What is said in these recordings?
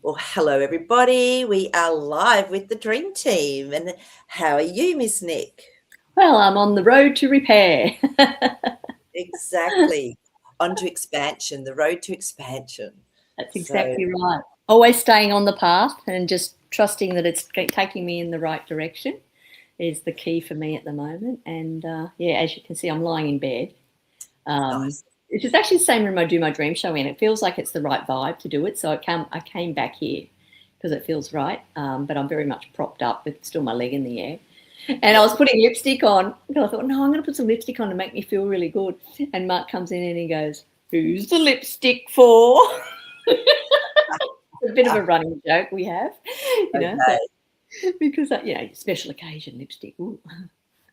Well, hello everybody. We are live with the Dream Team. And how are you, Miss Nick? Well, I'm on the road to repair. Exactly. On to expansion, the road to expansion. That's So, exactly right. Always staying on the path and just trusting that it's taking me in the right direction is the key for me at the moment. And yeah, as you can see, I'm lying in bed, nice. which is actually the same room I do my dream show in. It feels like it's the right vibe to do it. So I came back here because it feels right. But I'm very much propped up with still my leg in the air. And I was putting lipstick on because I thought, no, I'm going to put some lipstick on to make me feel really good. And Mark comes in and he goes, "Who's the lipstick for?" It's a bit of a running joke we have, Okay. so, because, special occasion lipstick. Ooh.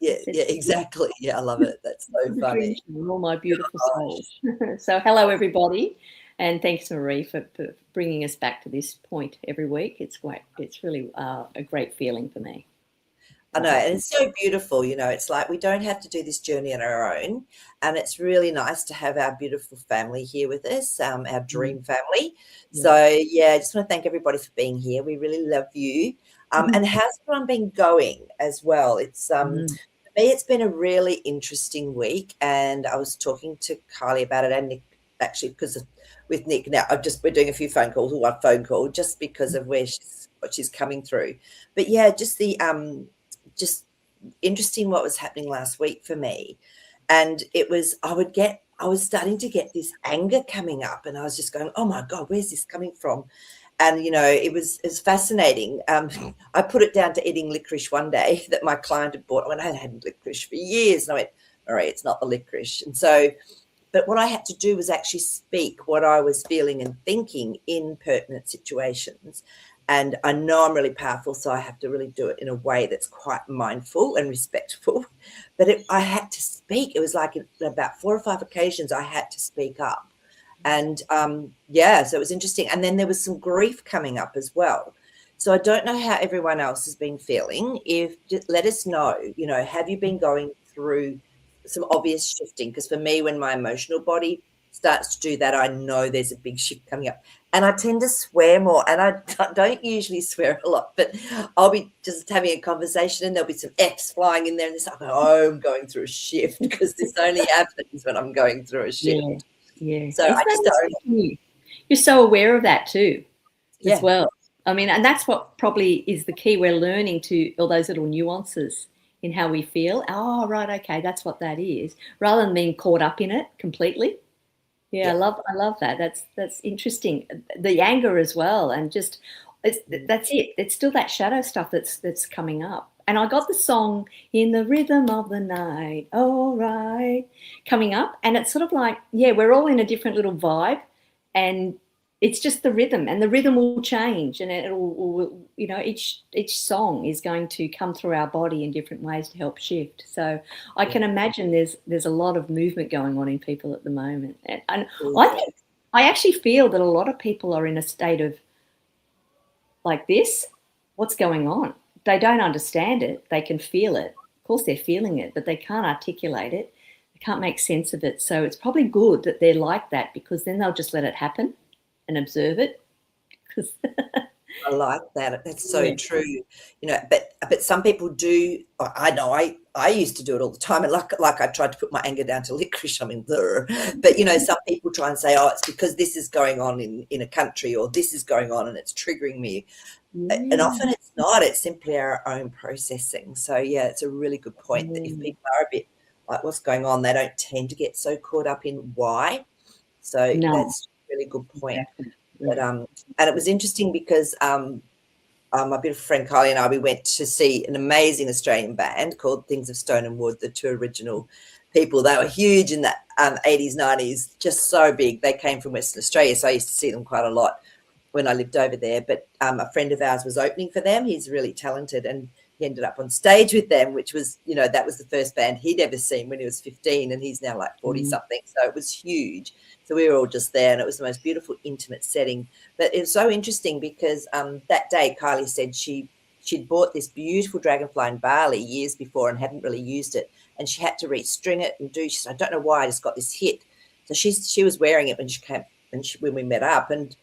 Yeah, yeah, exactly. Yeah, I love it. That's so For the dream funny. show and all my beautiful souls. So hello, everybody. And thanks, Marie, for bringing us back to this point every week. It's great. It's really a great feeling for me. I know, and it's so beautiful, it's like we don't have to do this journey on our own, and it's really nice to have our beautiful family here with us, our Mm, dream family. yeah. So, yeah, I just want to thank everybody for being here. We really love you. And how's everyone been going as well? Mm, For me, it's been a really interesting week, and I was talking to Kylie about it and Nick, actually, with Nick now. We're doing a few phone calls, or one phone call, just because of what she's coming through. But yeah, just interesting what was happening last week for me. And I was starting to get this anger coming up, and I was just going, oh my God, where's this coming from? And it was fascinating. I put it down to eating licorice one day that my client had bought. I went, I hadn't licorice for years, and I went, all right, it's not the licorice. And so, but what I had to do was actually speak what I was feeling and thinking in pertinent situations. And I know I'm really powerful, so I have to really do it in a way that's quite mindful and respectful. But I had to speak. It was like in about 4 or 5 occasions I had to speak up. And yeah, so it was interesting. And then there was some grief coming up as well. So I don't know how everyone else has been feeling. Let us know, have you been going through some obvious shifting? Because for me, when my emotional body starts to do that, I know there's a big shift coming up. And I tend to swear more, and I don't usually swear a lot, but I'll be just having a conversation and there'll be some F's flying in there, and oh, I'm going through a shift, because this only happens when I'm going through a shift. yeah, yeah. So Isn't I that just don't, interesting? You're so aware of that too, as yeah, well. I mean, and that's what probably is the key. We're learning to all those little nuances in how we feel. Oh, right, okay, that's what that is, rather than being caught up in it completely. Yeah, yeah. I love that. That's interesting. The anger as well, and just that's it. It's still that shadow stuff that's coming up. And I got the song "In the Rhythm of the Night," all right, coming up, and it's sort of like, yeah, we're all in a different little vibe, and it's just the rhythm, and the rhythm will change, and each song is going to come through our body in different ways to help shift. So I Yeah. can imagine there's a lot of movement going on in people at the moment, and I Yeah. think I actually feel that a lot of people are in a state of like this. What's going on? They don't understand it. They can feel it. Of course, they're feeling it, but they can't articulate it. They can't make sense of it. So it's probably good that they're like that, because then they'll just let it happen and observe it. Because I like that. That's so yeah, true. But some people do. I know. I used to do it all the time, and like I tried to put my anger down to licorice. I mean, but some people try and say, oh, it's because this is going on in a country, or this is going on and it's triggering me. And yeah, often it's not. It's simply our own processing. So yeah, it's a really good point that if yeah. people are a bit like, what's going on, they don't tend to get so caught up in why. So No, that's a really good point. exactly. But Yeah. and it was interesting because my beautiful friend Kylie and I, we went to see an amazing Australian band called Things of Stone and Wood, the two original people. They were huge in the 80s, 90s, just so big. They came from Western Australia, so I used to see them quite a lot when I lived over there. But a friend of ours was opening for them. He's really talented, and he ended up on stage with them, which was, that was the first band he'd ever seen when he was 15, and he's now like 40 Mm. something. So it was huge. So we were all just there, and it was the most beautiful, intimate setting. But it was so interesting because that day, Kylie said she'd bought this beautiful dragonfly in Bali years before and hadn't really used it, and she had to restring it and do. She said, I don't know why I just got this hit. So she was wearing it when she came when we met up, and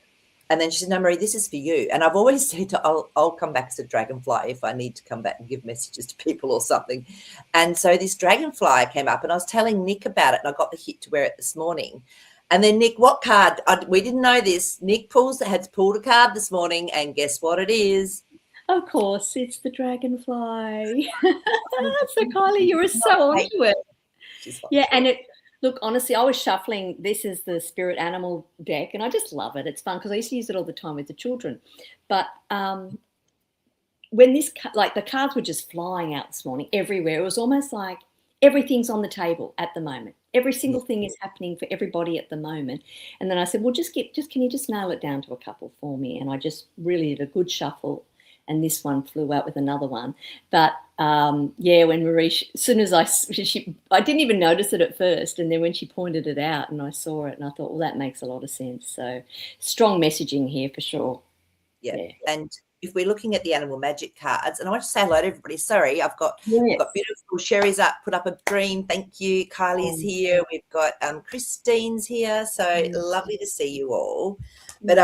And then she said, no, Marie, this is for you. And I've always said I'll come back as a dragonfly if I need to come back and give messages to people or something. And so this dragonfly came up and I was telling Nick about it and I got the hit to wear it this morning. And then Nick, what card? We didn't know this. Nick had pulled a card this morning and guess what it is? Of course, it's the dragonfly. So Kylie, you were so onto it. Yeah, and look, honestly, I was shuffling. This is the spirit animal deck, and I just love it. It's fun because I used to use it all the time with the children. But when the cards were just flying out this morning everywhere, it was almost like everything's on the table at the moment. Every single thing is happening for everybody at the moment. And then I said, well, can you just nail it down to a couple for me? And I just really did a good shuffle. And this one flew out with another one. But when Marie, as soon as I didn't even notice it at first. And then when she pointed it out and I saw it and I thought, well, that makes a lot of sense. So strong messaging here for sure. Yeah. And if we're looking at the animal magic cards, and I want to say hello to everybody. Sorry, I've got beautiful Sherry's put up a dream. Thank you. Kylie's here. We've got Christine's here. So lovely to see you all. But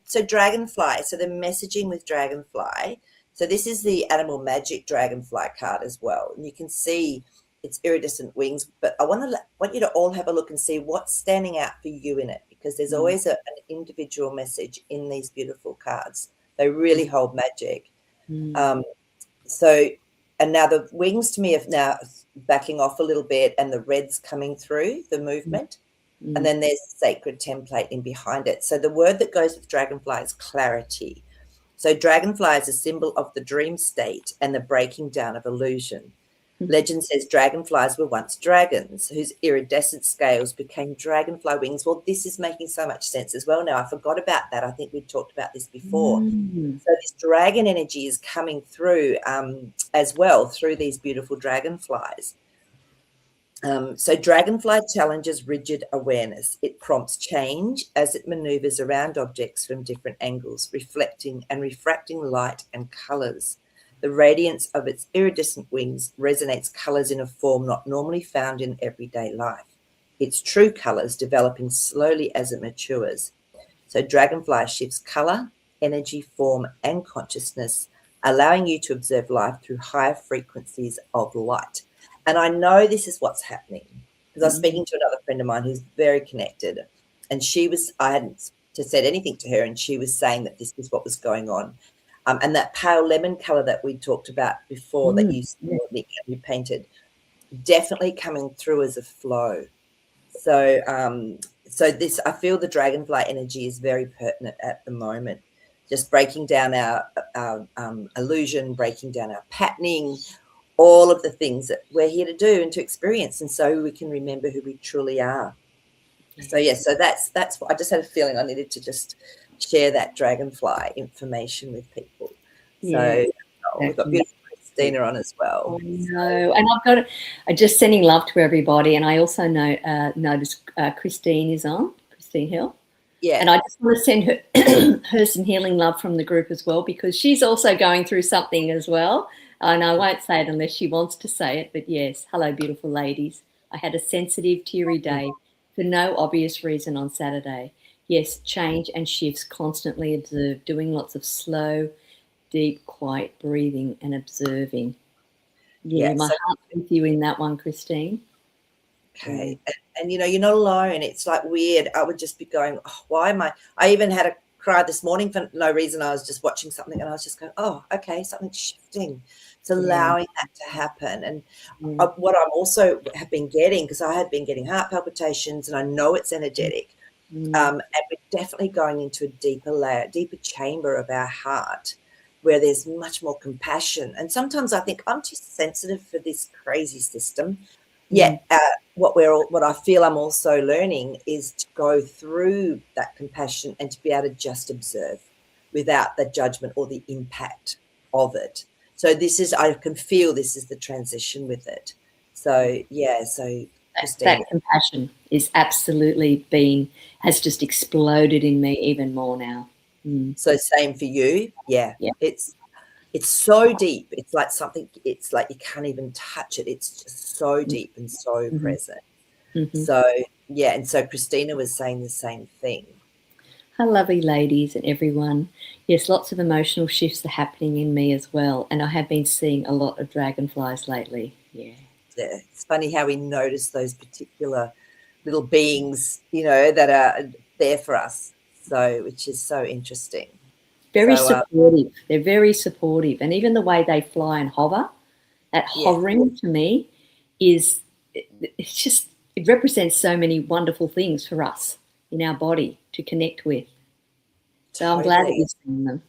so dragonfly. So the messaging with dragonfly. So this is the animal magic dragonfly card as well. And you can see its iridescent wings. But I want you to all have a look and see what's standing out for you in it, because there's always an individual message in these beautiful cards. They really hold magic. And now the wings to me are now backing off a little bit and the red's coming through the movement. And then there's the sacred template in behind it. So the word that goes with dragonfly is clarity. So dragonfly is a symbol of the dream state and the breaking down of illusion. Legend says dragonflies were once dragons whose iridescent scales became dragonfly wings. Well, this is making so much sense as well now. I forgot about that. I think we talked about this before. So this dragon energy is coming through as well through these beautiful dragonflies. So dragonfly challenges rigid awareness. It prompts change as it maneuvers around objects from different angles, reflecting and refracting light and colours. The radiance of its iridescent wings resonates colours in a form not normally found in everyday life. Its true colours developing slowly as it matures. So dragonfly shifts colour, energy, form and consciousness, allowing you to observe life through higher frequencies of light. And I know this is what's happening because I was speaking to another friend of mine who's very connected, and I hadn't said anything to her, and she was saying that this is what was going on. And that pale lemon colour that we talked about before that you painted, definitely coming through as a flow. So I feel the dragonfly energy is very pertinent at the moment, just breaking down our illusion, breaking down our patterning, all of the things that we're here to do and to experience, and so we can remember who we truly are. So so that's what I just had a feeling I needed to just share that dragonfly information with people. So we've got beautiful Christina on as well. I know, and I've got just sending love to everybody, and I also noticed Christine is on, Christine Hill. Yeah. And I just want to send her her some healing love from the group as well, because she's also going through something as well. And I won't say it unless she wants to say it, but yes, hello, beautiful ladies. I had a sensitive, teary day for no obvious reason on Saturday. Yes, change and shifts constantly observed, doing lots of slow, deep, quiet breathing and observing. Yeah, my heart's with you in that one, Christine. Okay. And you're not alone. It's like weird. I would just be going, oh, why am I even had a cry this morning for no reason. I was just watching something and I was just going, oh, okay, something's shifting. It's allowing that to happen. And what I'm also have been getting, because I had been getting heart palpitations and I know it's energetic, and we're definitely going into a deeper layer, deeper chamber of our heart where there's much more compassion. And sometimes I think I'm too sensitive for this crazy system. What I feel I'm also learning is to go through that compassion and to be able to just observe without the judgment or the impact of it. So I can feel this is the transition with it. So that compassion is absolutely has just exploded in me even more now. So same for you. Yeah. It's so deep. It's like something, it's like you can't even touch it. It's just so deep and so present. So, and so Christina was saying the same thing. lovely ladies and everyone. Yes, lots of emotional shifts are happening in me as well, and I have been seeing a lot of dragonflies lately. Yeah. Yeah, it's funny how we notice those particular little beings, that are there for us. So, which is so interesting. Very So, supportive. They're very supportive. And even the way they fly and hover, that yeah, hovering to me is, it's just, it represents so many wonderful things for us in our body to connect with. So I'm glad that totally. you've seen them.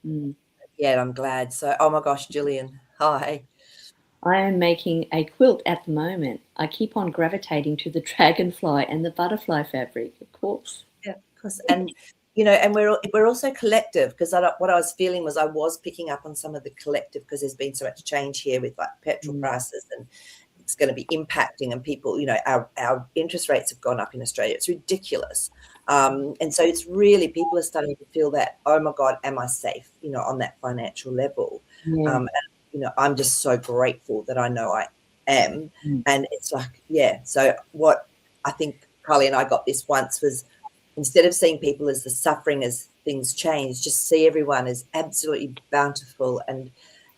Mm. Yeah, I'm glad. So, oh my gosh, Gillian, hi. I am making a quilt at the moment. I keep on gravitating to the dragonfly and the butterfly fabric, of course. Yeah, of course. And and we're also collective, because what I was feeling was I was picking up on some of the collective, because there's been so much change here with like petrol prices, and it's going to be impacting, and people, our interest rates have gone up in Australia. It's ridiculous. And so it's really, people are starting to feel that, oh my God, am I safe, on that financial level? Yeah. And, I'm just so grateful that I know I am. Mm. And it's like, yeah. So what I think Carly and I got this once was, instead of seeing people as the suffering as things change, just see everyone as absolutely bountiful,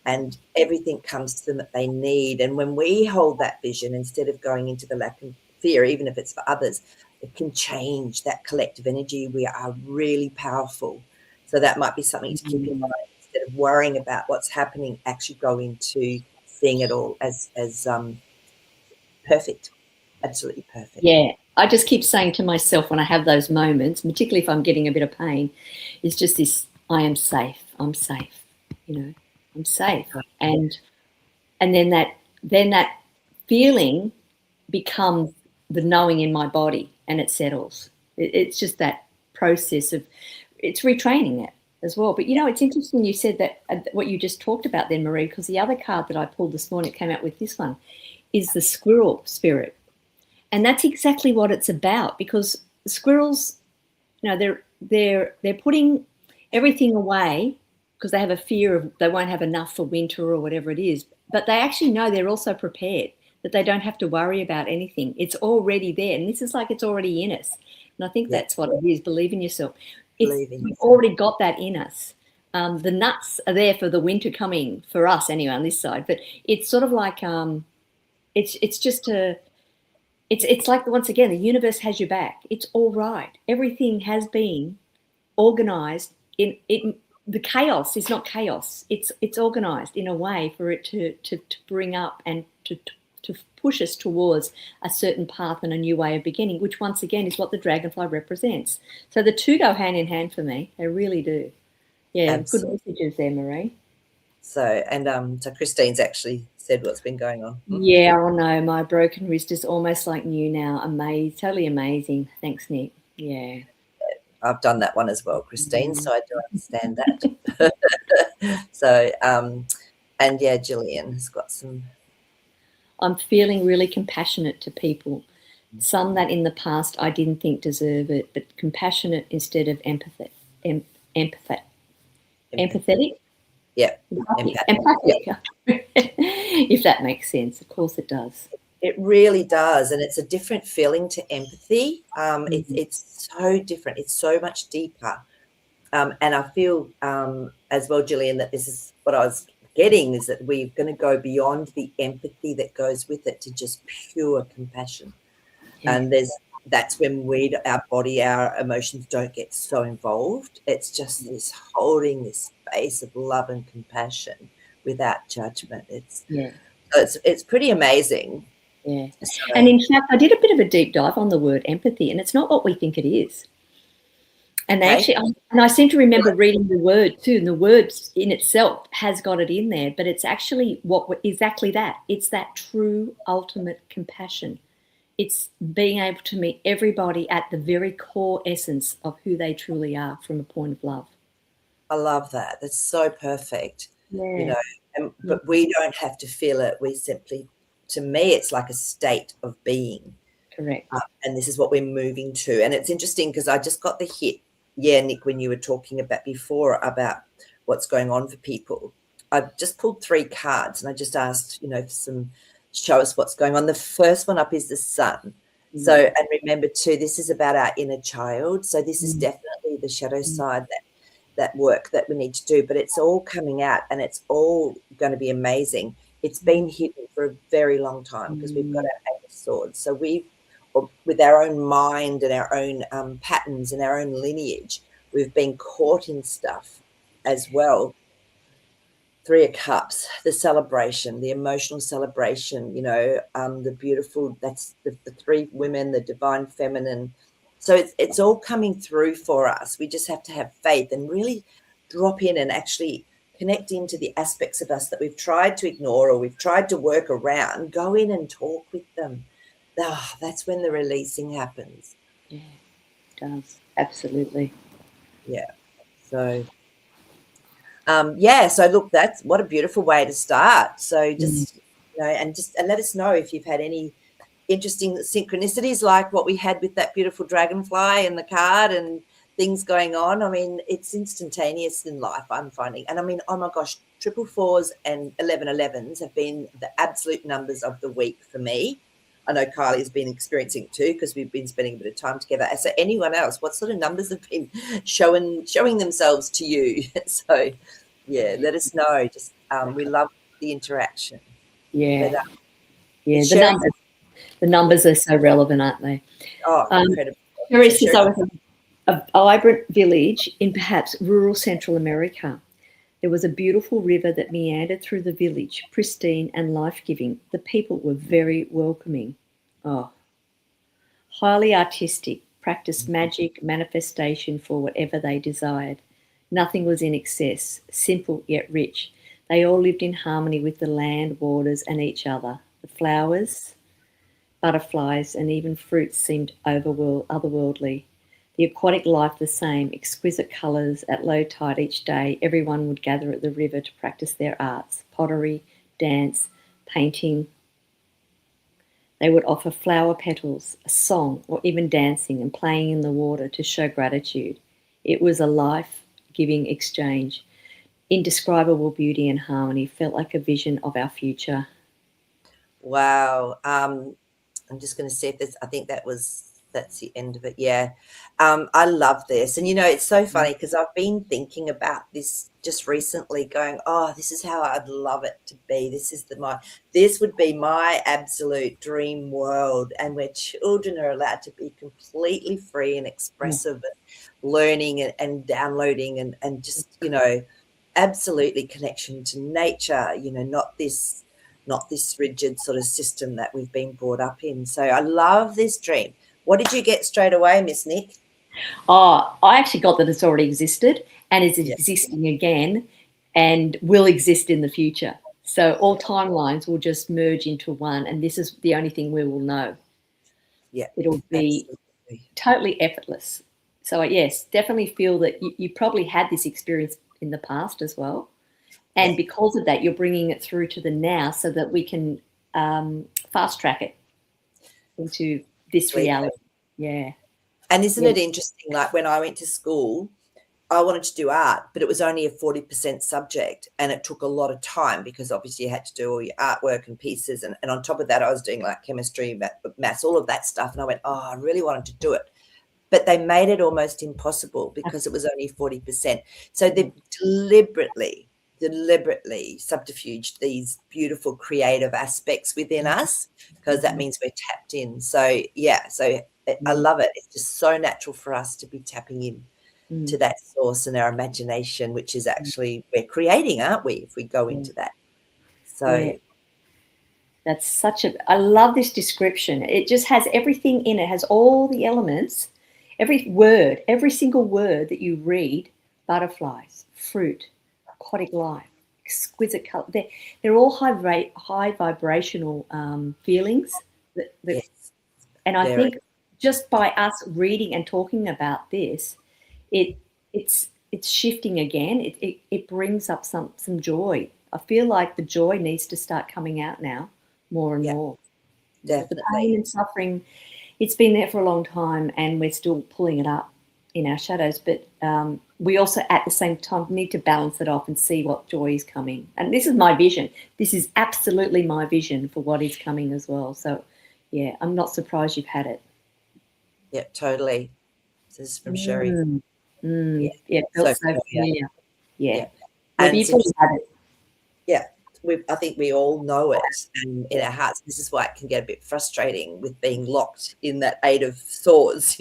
and everything comes to them that they need. And when we hold that vision, instead of going into the lack of fear, even if it's for others, it can change that collective energy. We are really powerful. So that might be something to keep in mind. Instead of worrying about what's happening, actually go into seeing it all as perfect, absolutely perfect. Yeah. I just keep saying to myself when I have those moments, particularly if I'm getting a bit of pain, is just this, I am safe. I'm safe. I'm safe. And then that feeling becomes the knowing in my body, and it settles. It's just that process of, it's retraining it as well. But it's interesting you said that, what you just talked about then, Marie, because the other card that I pulled this morning, it came out with this one, is the squirrel spirit. And that's exactly what it's about, because the squirrels, they're putting everything away because they have a fear of they won't have enough for winter or whatever it is. But they actually know they're also prepared, that they don't have to worry about anything. It's already there. And this is like it's already in us. And I think that's what it is. Believe in yourself. We've already got that in us. The nuts are there for the winter coming, for us anyway on this side. But it's sort of like it's just it's like, once again, the universe has your back. It's all right. Everything has been organized in it. The chaos is not chaos. It's organized in a way for it to bring up and to push us towards a certain path and a new way of beginning, which once again is what the dragonfly represents. So the two go hand in hand for me. They really do. Yeah, absolutely. Good messages there, Marie. So, so Christine's actually said what's been going on. Yeah, I know. My broken wrist is almost like new now. Amazing, totally amazing. Thanks, Nick. Yeah. I've done that one as well, Christine, so I do understand that. So, and yeah, Gillian has got some. I'm feeling really compassionate to people. Some that in the past I didn't think deserve it, but compassionate instead of empathetic. Empathetic? Yeah. Empathic. Yeah. If that makes sense. Of course it does. It really does. And it's a different feeling to empathy. It's so different. It's so much deeper. And I feel as well, Gillian, that this is what I was getting, is that we're going to go beyond the empathy that goes with it to just pure compassion. Yeah. And that's when our body, our emotions don't get so involved. It's just this holding this space of love and compassion without judgment. It's pretty amazing. Yeah. So, and in fact, I did a bit of a deep dive on the word empathy, and it's not what we think it is. And actually, I seem to remember reading the word too, and the word in itself has got it in there, but it's actually exactly that. It's that true ultimate compassion. It's being able to meet everybody at the very core essence of who they truly are from a point of love. I love that. That's so perfect. Yeah. But we don't have to feel it. We simply, to me, it's like a state of being. Correct. And this is what we're moving to. And it's interesting because I just got the hit, Nick, when you were talking about before about what's going on for people. I just pulled 3 cards and I just asked, show us what's going on. The first one up is the sun. So, and remember too, this is about our inner child. So this is definitely the shadow side, that work that we need to do, but it's all coming out and it's all going to be amazing. It's been hidden for a very long time because we've got our Eight of Swords. So with our own mind and our own patterns and our own lineage, we've been caught in stuff as well. Three of Cups, the celebration, the emotional celebration, the beautiful, that's the three women, the divine feminine. So it's all coming through for us. We just have to have faith and really drop in and actually connect into the aspects of us that we've tried to ignore or we've tried to work around. Go in and talk with them. That's when the releasing happens. Yeah, it does. Absolutely. Yeah. So so look, that's what a beautiful way to start. So just and let us know if you've had any interesting synchronicities like what we had with that beautiful dragonfly and the card and things going on. I mean, it's instantaneous in life, I'm finding. And I mean, oh my gosh, 444s and 1111s have been the absolute numbers of the week for me. I know Kylie's been experiencing it too because we've been spending a bit of time together. So anyone else, what sort of numbers have been showing themselves to you? So yeah, let us know. Just we love the interaction. Yeah. But, the numbers are so relevant, aren't they? Incredible. Sherry says I was a vibrant village in perhaps rural Central America. There was a beautiful river that meandered through the village, pristine and life-giving. The people were very welcoming. Oh, highly artistic, practiced magic, manifestation for whatever they desired. Nothing was in excess, simple yet rich. They all lived in harmony with the land, waters, and each other. The flowers, butterflies, and even fruits seemed otherworldly. The aquatic life the same, exquisite colours. At low tide each day, everyone would gather at the river to practice their arts, pottery, dance, painting. They would offer flower petals, a song, or even dancing and playing in the water to show gratitude. It was a life-giving exchange. Indescribable beauty and harmony, felt like a vision of our future. Wow. I'm just going to see if I think that's the end of it. Yeah. I love this. And, it's so funny because I've been thinking about this just recently going, this is how I'd love it to be. This would be my absolute dream world, and where children are allowed to be completely free and expressive and learning and downloading and just, absolutely connection to nature, not this rigid sort of system that we've been brought up in. So I love this dream. What did you get straight away, Miss Nick? I actually got that it's already existed and is existing again and will exist in the future. So all timelines will just merge into one, and this is the only thing we will know. Yeah, it'll be totally effortless. So yes, definitely feel that you probably had this experience in the past as well. And because of that, you're bringing it through to the now so that we can fast track it into this reality. Yeah. And isn't it interesting, like when I went to school, I wanted to do art, but it was only a 40% subject, and it took a lot of time because obviously you had to do all your artwork and pieces. And on top of that, I was doing like chemistry, maths, all of that stuff. And I went, I really wanted to do it. But they made it almost impossible because it was only 40%. So they deliberately subterfuged these beautiful creative aspects within us, because that means we're tapped in. So I love it. It's just so natural for us to be tapping in to that source and our imagination, which is actually we're creating, aren't we, if we go into that? So that's I love this description. It just has everything in it. It has all the elements, every single word that you read: butterflies, fruit, aquatic life, exquisite color. They're all high vibrational feelings. And I think just by us reading and talking about this, it's shifting again. It brings up some joy. I feel like the joy needs to start coming out now more and more. Definitely. The pain and suffering, it's been there for a long time, and we're still pulling it up in our shadows. But we also, at the same time, need to balance it off and see what joy is coming. And this is my vision. This is absolutely my vision for what is coming as well. So, yeah, I'm not surprised you've had it. Yeah, totally. This is from Sherry. Yeah. Yeah, it So felt so familiar. Yeah. yeah. Maybe And you've so already had it. yeah, I think we all know it in our hearts. This is why it can get a bit frustrating with being locked in that Eight of Swords,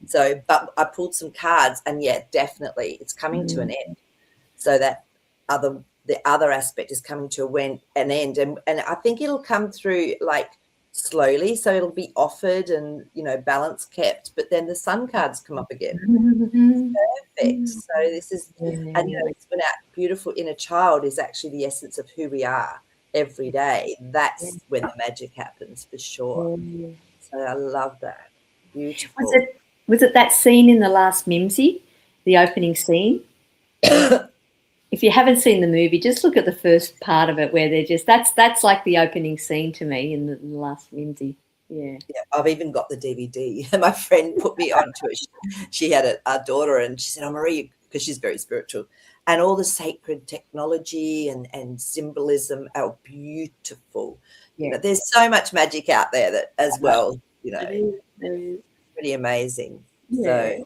So, but I pulled some cards, and yeah, definitely, it's coming to an end. So that the other aspect is coming to an end, and I think it'll come through like slowly. So it'll be offered, and balance kept. But then the Sun cards come up again. Perfect. So this is, and it's when our beautiful inner child is actually the essence of who we are every day. That's when the magic happens for sure. So I love that. Beautiful. Was it that scene in the last Mimsy, the opening scene? If you haven't seen the movie, just look at the first part of it where they're just that's like the opening scene to me in the last Mimsy. Yeah. I've even got the DVD. My friend put me onto it. She had a daughter, and she said, "Oh, Marie," because she's very spiritual, and all the sacred technology and symbolism are beautiful. Yeah. There's so much magic out there that as well. There is. Pretty amazing. Yeah.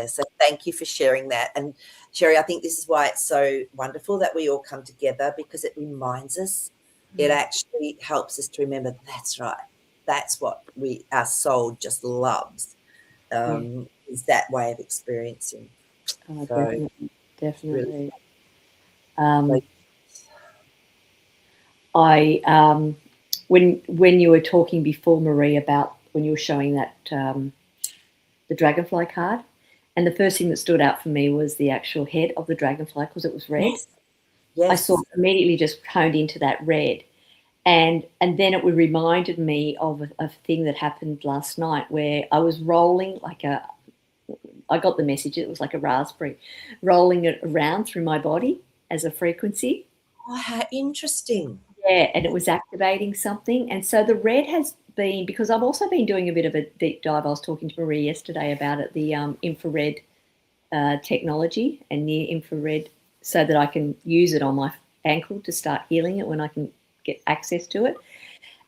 So thank you for sharing that. And Sherry, I think this is why it's so wonderful that we all come together, because it reminds us. It actually helps us to remember that's right. That's what our soul just loves, is that way of experiencing. Oh, So definitely. Really, When you were talking before, Marie, about when you were showing that the dragonfly card, and the first thing that stood out for me was the actual head of the dragonfly, because it was red. Yes. I saw immediately just honed into that red. And then it reminded me of a thing that happened last night where I was rolling I got the message, it was like a raspberry, rolling it around through my body as a frequency. Oh, how interesting. Yeah, and it was activating something. And so the red has been, because I've also been doing a bit of a deep dive. I was talking to Marie yesterday about it, the infrared technology and near infrared, so that I can use it on my ankle to start healing it when I can get access to it.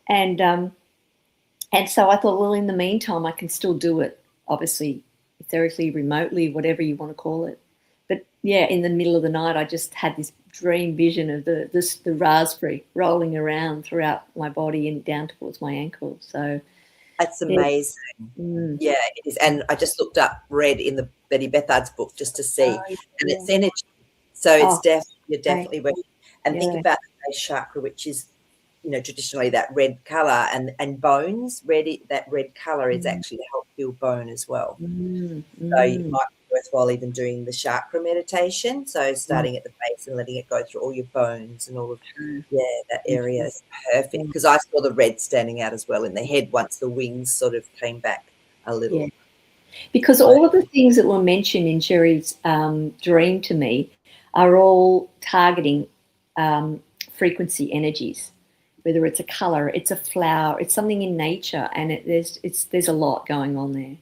And so I thought, well, in the meantime, I can still do it, obviously, etherically, remotely, whatever you want to call it. But yeah, in the middle of the night, I just had this dream vision of the raspberry rolling around throughout my body and down towards my ankle. So that's amazing. Yeah, it is. And I just looked up red in the Betty Bethard's book just to see, and it's energy. So it's definitely red. And think about the base chakra, which is, traditionally that red color, and bones. That red color is actually to help heal bone as well. So it might be worthwhile even doing the chakra meditation. So starting at the base and letting it go through all your bones and all of that area is perfect. Because I saw the red standing out as well in the head once the wings sort of came back a little. Yeah. Because all of the things that were mentioned in Sherry's dream to me are all targeting frequency energies. Whether it's a color, it's a flower, it's something in nature, and there's a lot going on there.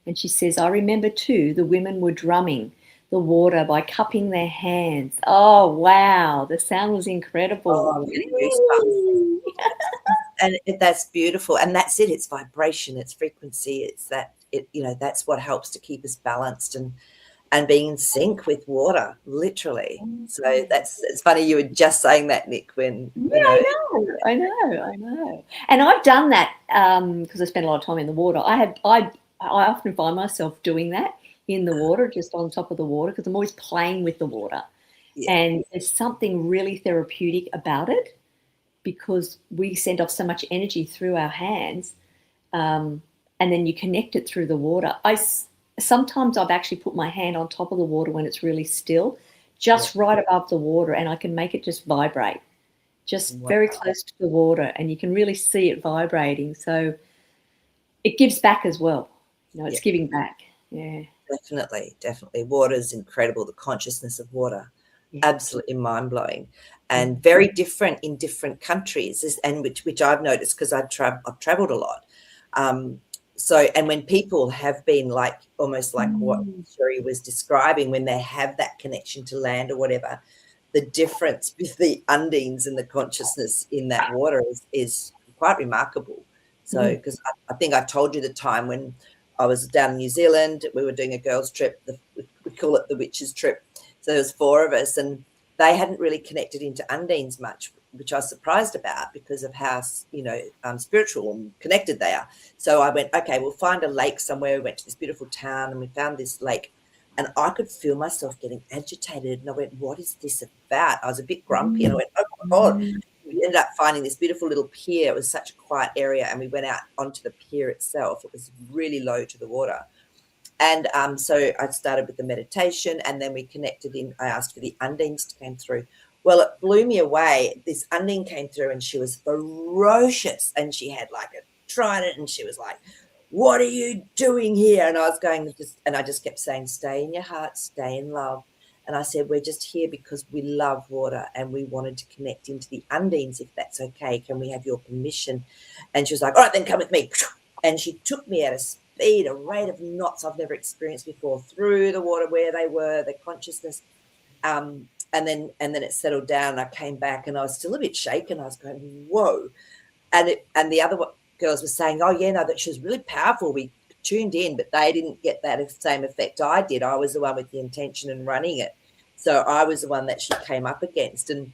And she says, I remember too, the women were drumming the water by cupping their hands. Oh, wow. The sound was incredible. Oh, and that's beautiful. And that's it. It's vibration, it's frequency. It's that's what helps to keep us balanced and being in sync with water, literally. So it's funny you were just saying that, Nick, when I know. And I've done that because I spend a lot of time in the water. I often find myself doing that in the water, just on top of the water, because I'm always playing with the water. And there's something really therapeutic about it, because we send off so much energy through our hands, and then you connect it through the water. Sometimes I've actually put my hand on top of the water when it's really still, just right above the water, and I can make it just vibrate, just very close to the water, and you can really see it vibrating. So it gives back as well. It's giving back. Yeah. Definitely. Water is incredible. The consciousness of water, absolutely mind-blowing, and very different in different countries, and which I've noticed because I've traveled a lot. So, and when people have been almost like what Sherry was describing, when they have that connection to land or whatever, the difference with the undines and the consciousness in that water is quite remarkable. So, because I think I told you the time when I was down in New Zealand. We were doing a girls' trip. We call it the witches' trip. So there was 4 of us, and they hadn't really connected into undines much, which I was surprised about because of how, spiritual and connected they are. So I went, okay, we'll find a lake somewhere. We went to this beautiful town and we found this lake, and I could feel myself getting agitated. And I went, what is this about? I was a bit grumpy, and I went, oh my God. We ended up finding this beautiful little pier. It was such a quiet area, and we went out onto the pier itself. It was really low to the water. And so I started with the meditation, and then we connected in. I asked for the undines to come through. Well, it blew me away. This undine came through, and she was ferocious, and she had like a trident, and she was like, what are you doing here? And I was going, and I just kept saying, stay in your heart, stay in love. And I said, we're just here because we love water and we wanted to connect into the undines, if that's okay. Can we have your permission? And she was like, all right, then come with me. And she took me at a speed, a rate of knots I've never experienced before, through the water where they were, the consciousness. And then it settled down. I came back and I was still a bit shaken. I was going, whoa. And the other girls were saying, oh, yeah, no, that she was really powerful. We tuned in, but they didn't get that same effect I did. I was the one with the intention and running it. So I was the one that she came up against. And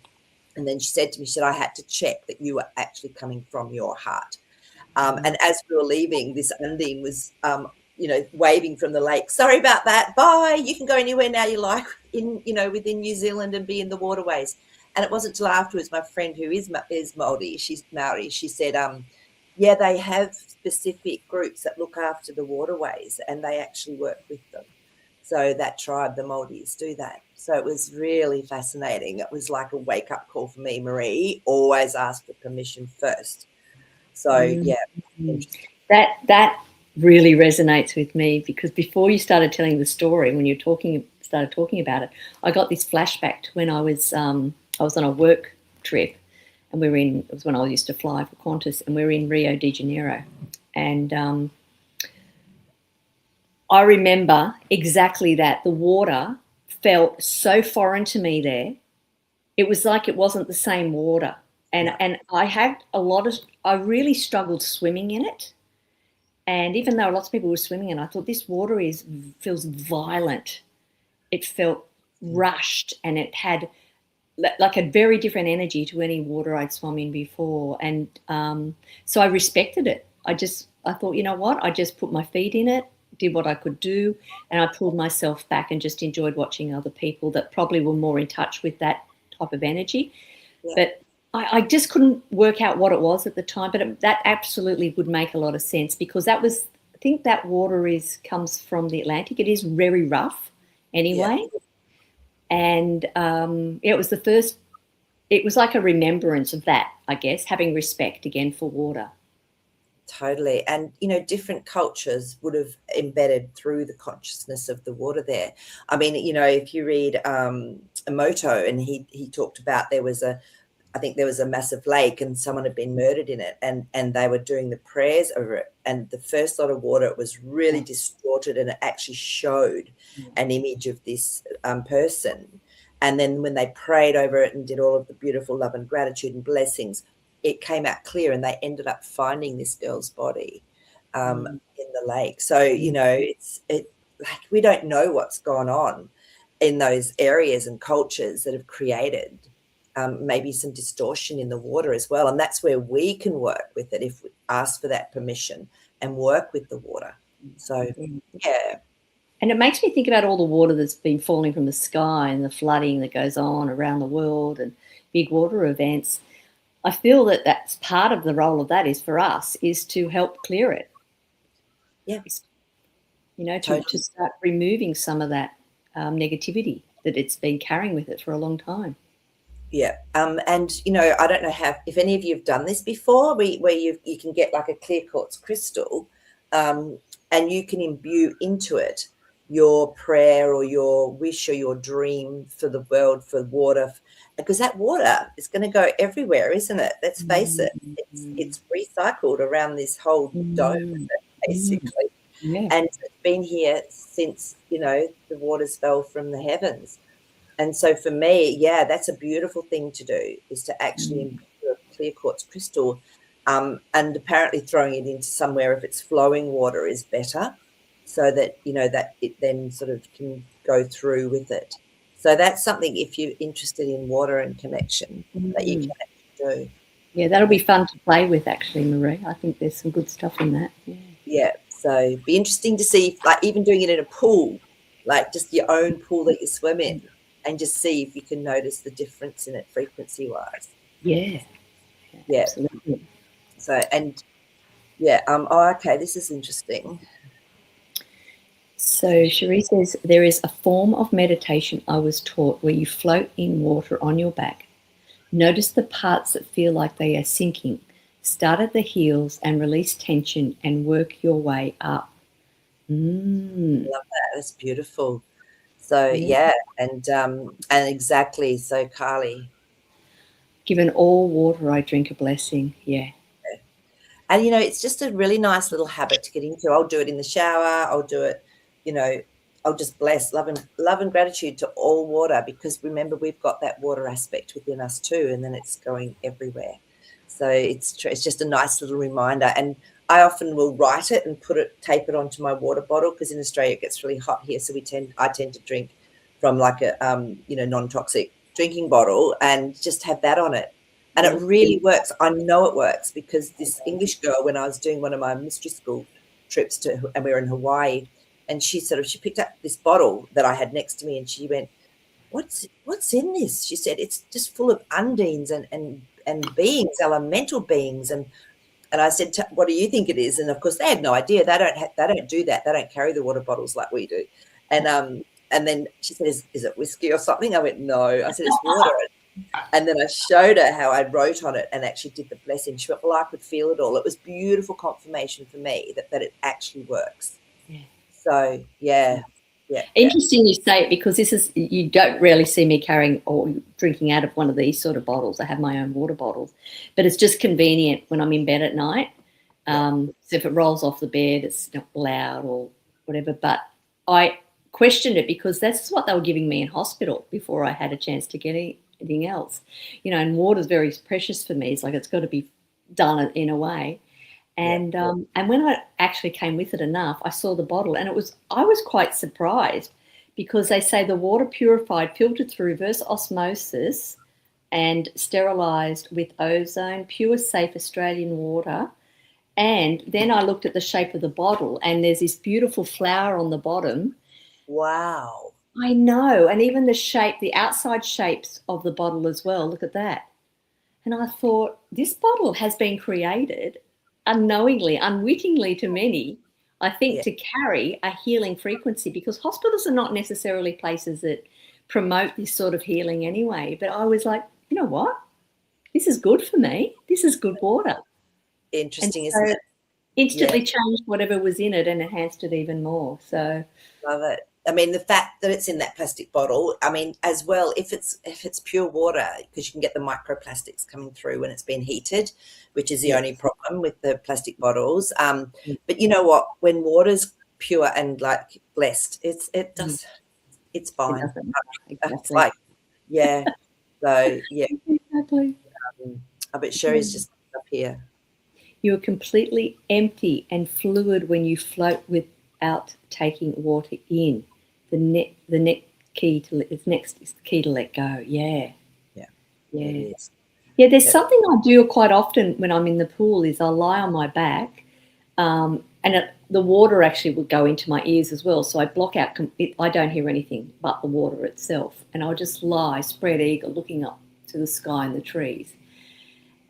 then she said to me, she said, I had to check that you were actually coming from your heart. And as we were leaving, this undine was, waving from the lake. Sorry about that. Bye. You can go anywhere now you like within New Zealand and be in the waterways. And it wasn't till afterwards, my friend who is Māori, she's Maori, she said, yeah, they have specific groups that look after the waterways and they actually work with them. So that tribe, the Māoris, do that. So it was really fascinating. It was like a wake-up call for me, Marie. Always ask for permission first. So, yeah. That really resonates with me, because before you started telling the story, when you started talking about it, I got this flashback to when I was on a work trip, and it was when I used to fly for Qantas, and we were in Rio de Janeiro. And I remember exactly that. The water felt so foreign to me there. It was like it wasn't the same water. And I really struggled swimming in it. And even though lots of people were swimming in it, I thought this water feels violent. It felt rushed, and it had like a very different energy to any water I'd swum in before. And so I respected it. I thought, you know what? I just put my feet in it, did what I could do, and I pulled myself back and just enjoyed watching other people that probably were more in touch with that type of energy. Yeah. But I just couldn't work out what it was at the time, but that absolutely would make a lot of sense, because I think that water comes from the Atlantic. It is very rough anyway. Yeah. And it was like a remembrance of that, I guess, having respect again for water. Totally. And, different cultures would have embedded through the consciousness of the water there. I mean, if you read Emoto, and he talked about I think there was a massive lake and someone had been murdered in it, and they were doing the prayers over it. And the first lot of water, it was really distorted, and it actually showed an image of this person. And then when they prayed over it and did all of the beautiful love and gratitude and blessings, it came out clear, and they ended up finding this girl's body in the lake. So, like, we don't know what's gone on in those areas and cultures that have created maybe some distortion in the water as well. And that's where we can work with it, if we ask for that permission and work with the water. So, yeah. And it makes me think about all the water that's been falling from the sky and the flooding that goes on around the world and big water events. I feel that that's part of the role of that is for us is to help clear it. Yeah. To start removing some of that negativity that it's been carrying with it for a long time. Yeah. And, I don't know if any of you have done this before, where you can get like a clear quartz crystal and you can imbue into it your prayer or your wish or your dream for the world, for water, because that water is going to go everywhere, isn't it? Let's face it. It's recycled around this whole dome, basically. Yeah. And it's been here since, the waters fell from the heavens. And so for me, yeah, that's a beautiful thing to do, is to actually imbue a clear quartz crystal, and apparently throwing it into somewhere, if it's flowing water, is better. so that, you know, that it then sort of can go through with it. So that's something, if you're interested in water and connection, that you can actually do. Yeah, that'll be fun to play with, actually, Marie. I think there's some good stuff in that. Yeah. Yeah. So be interesting to see, if, like, even doing it in a pool, like just your own pool that you swim in, and just see if you can notice the difference in it frequency wise. Yeah. Yeah. Absolutely. So, and yeah, oh, okay, this is interesting. So Cherie says, there is a form of meditation I was taught where you float in water on your back. Notice the parts that feel like they are sinking. Start at the heels and release tension and work your way up. Love that. That's beautiful. So Yeah. and exactly. So Carly, Given all water, I drink a blessing. Yeah. and you know, it's just a really nice little habit to get into. I'll do it in the shower. I'll do it, you know, I'll just bless love and gratitude to all water, because remember, we've got that water aspect within us too, and then it's going everywhere. So it's just a nice little reminder. And I often will write it and tape it onto my water bottle, because in Australia it gets really hot here, so I tend to drink from like a you know, non-toxic drinking bottle, and just have that on it. And it really works. I know it works, because this English girl, when I was doing one of my mystery school trips and we were in Hawaii, and she picked up this bottle that I had next to me, and she went, what's in this? She said, it's just full of undines and beings, elemental beings. And I said, what do you think it is? And of course they had no idea. They don't do that. They don't carry the water bottles like we do. And then she said, is it whiskey or something? I went, no. I said, it's water. And then I showed her how I wrote on it and actually did the blessing. She went, well, I could feel it all. It was beautiful confirmation for me that it actually works. Yeah. So, yeah. Interesting you say it, because you don't really see me carrying or drinking out of one of these sort of bottles. I have my own water bottles, but it's just convenient when I'm in bed at night. So if it rolls off the bed, it's not loud or whatever. But I questioned it, because that's what they were giving me in hospital before I had a chance to get anything else. You know, and water's very precious for me. It's like, it's got to be done in a way. And when I actually came with it enough, I saw the bottle, and I was quite surprised, because they say the water purified, filtered through reverse osmosis and sterilised with ozone, pure, safe Australian water. And then I looked at the shape of the bottle, and there's this beautiful flower on the bottom. Wow. I know. And even the shape, the outside shapes of the bottle as well. Look at that. And I thought, this bottle has been created unknowingly, unwittingly to many, I think, to carry a healing frequency, because hospitals are not necessarily places that promote this sort of healing anyway. But I was like, you know what? This is good for me. This is good water. Interesting, isn't it? Instantly changed whatever was in it and enhanced it even more. So love it. I mean, the fact that it's in that plastic bottle, I mean, as well, if it's pure water, because you can get the microplastics coming through when it's been heated, which is the only problem with the plastic bottles. But you know what? When water's pure and like blessed, it's fine. Exactly. It's like, yeah. So yeah. Exactly. I bet Sherry's just up here. You are completely empty and fluid when you float without taking water in. The next key to let go. Yeah. It is. Yeah, there's something I do quite often when I'm in the pool, is I'll lie on my back, and the water actually will go into my ears as well. So I block out, I don't hear anything but the water itself. And I'll just lie spread eagle, looking up to the sky and the trees.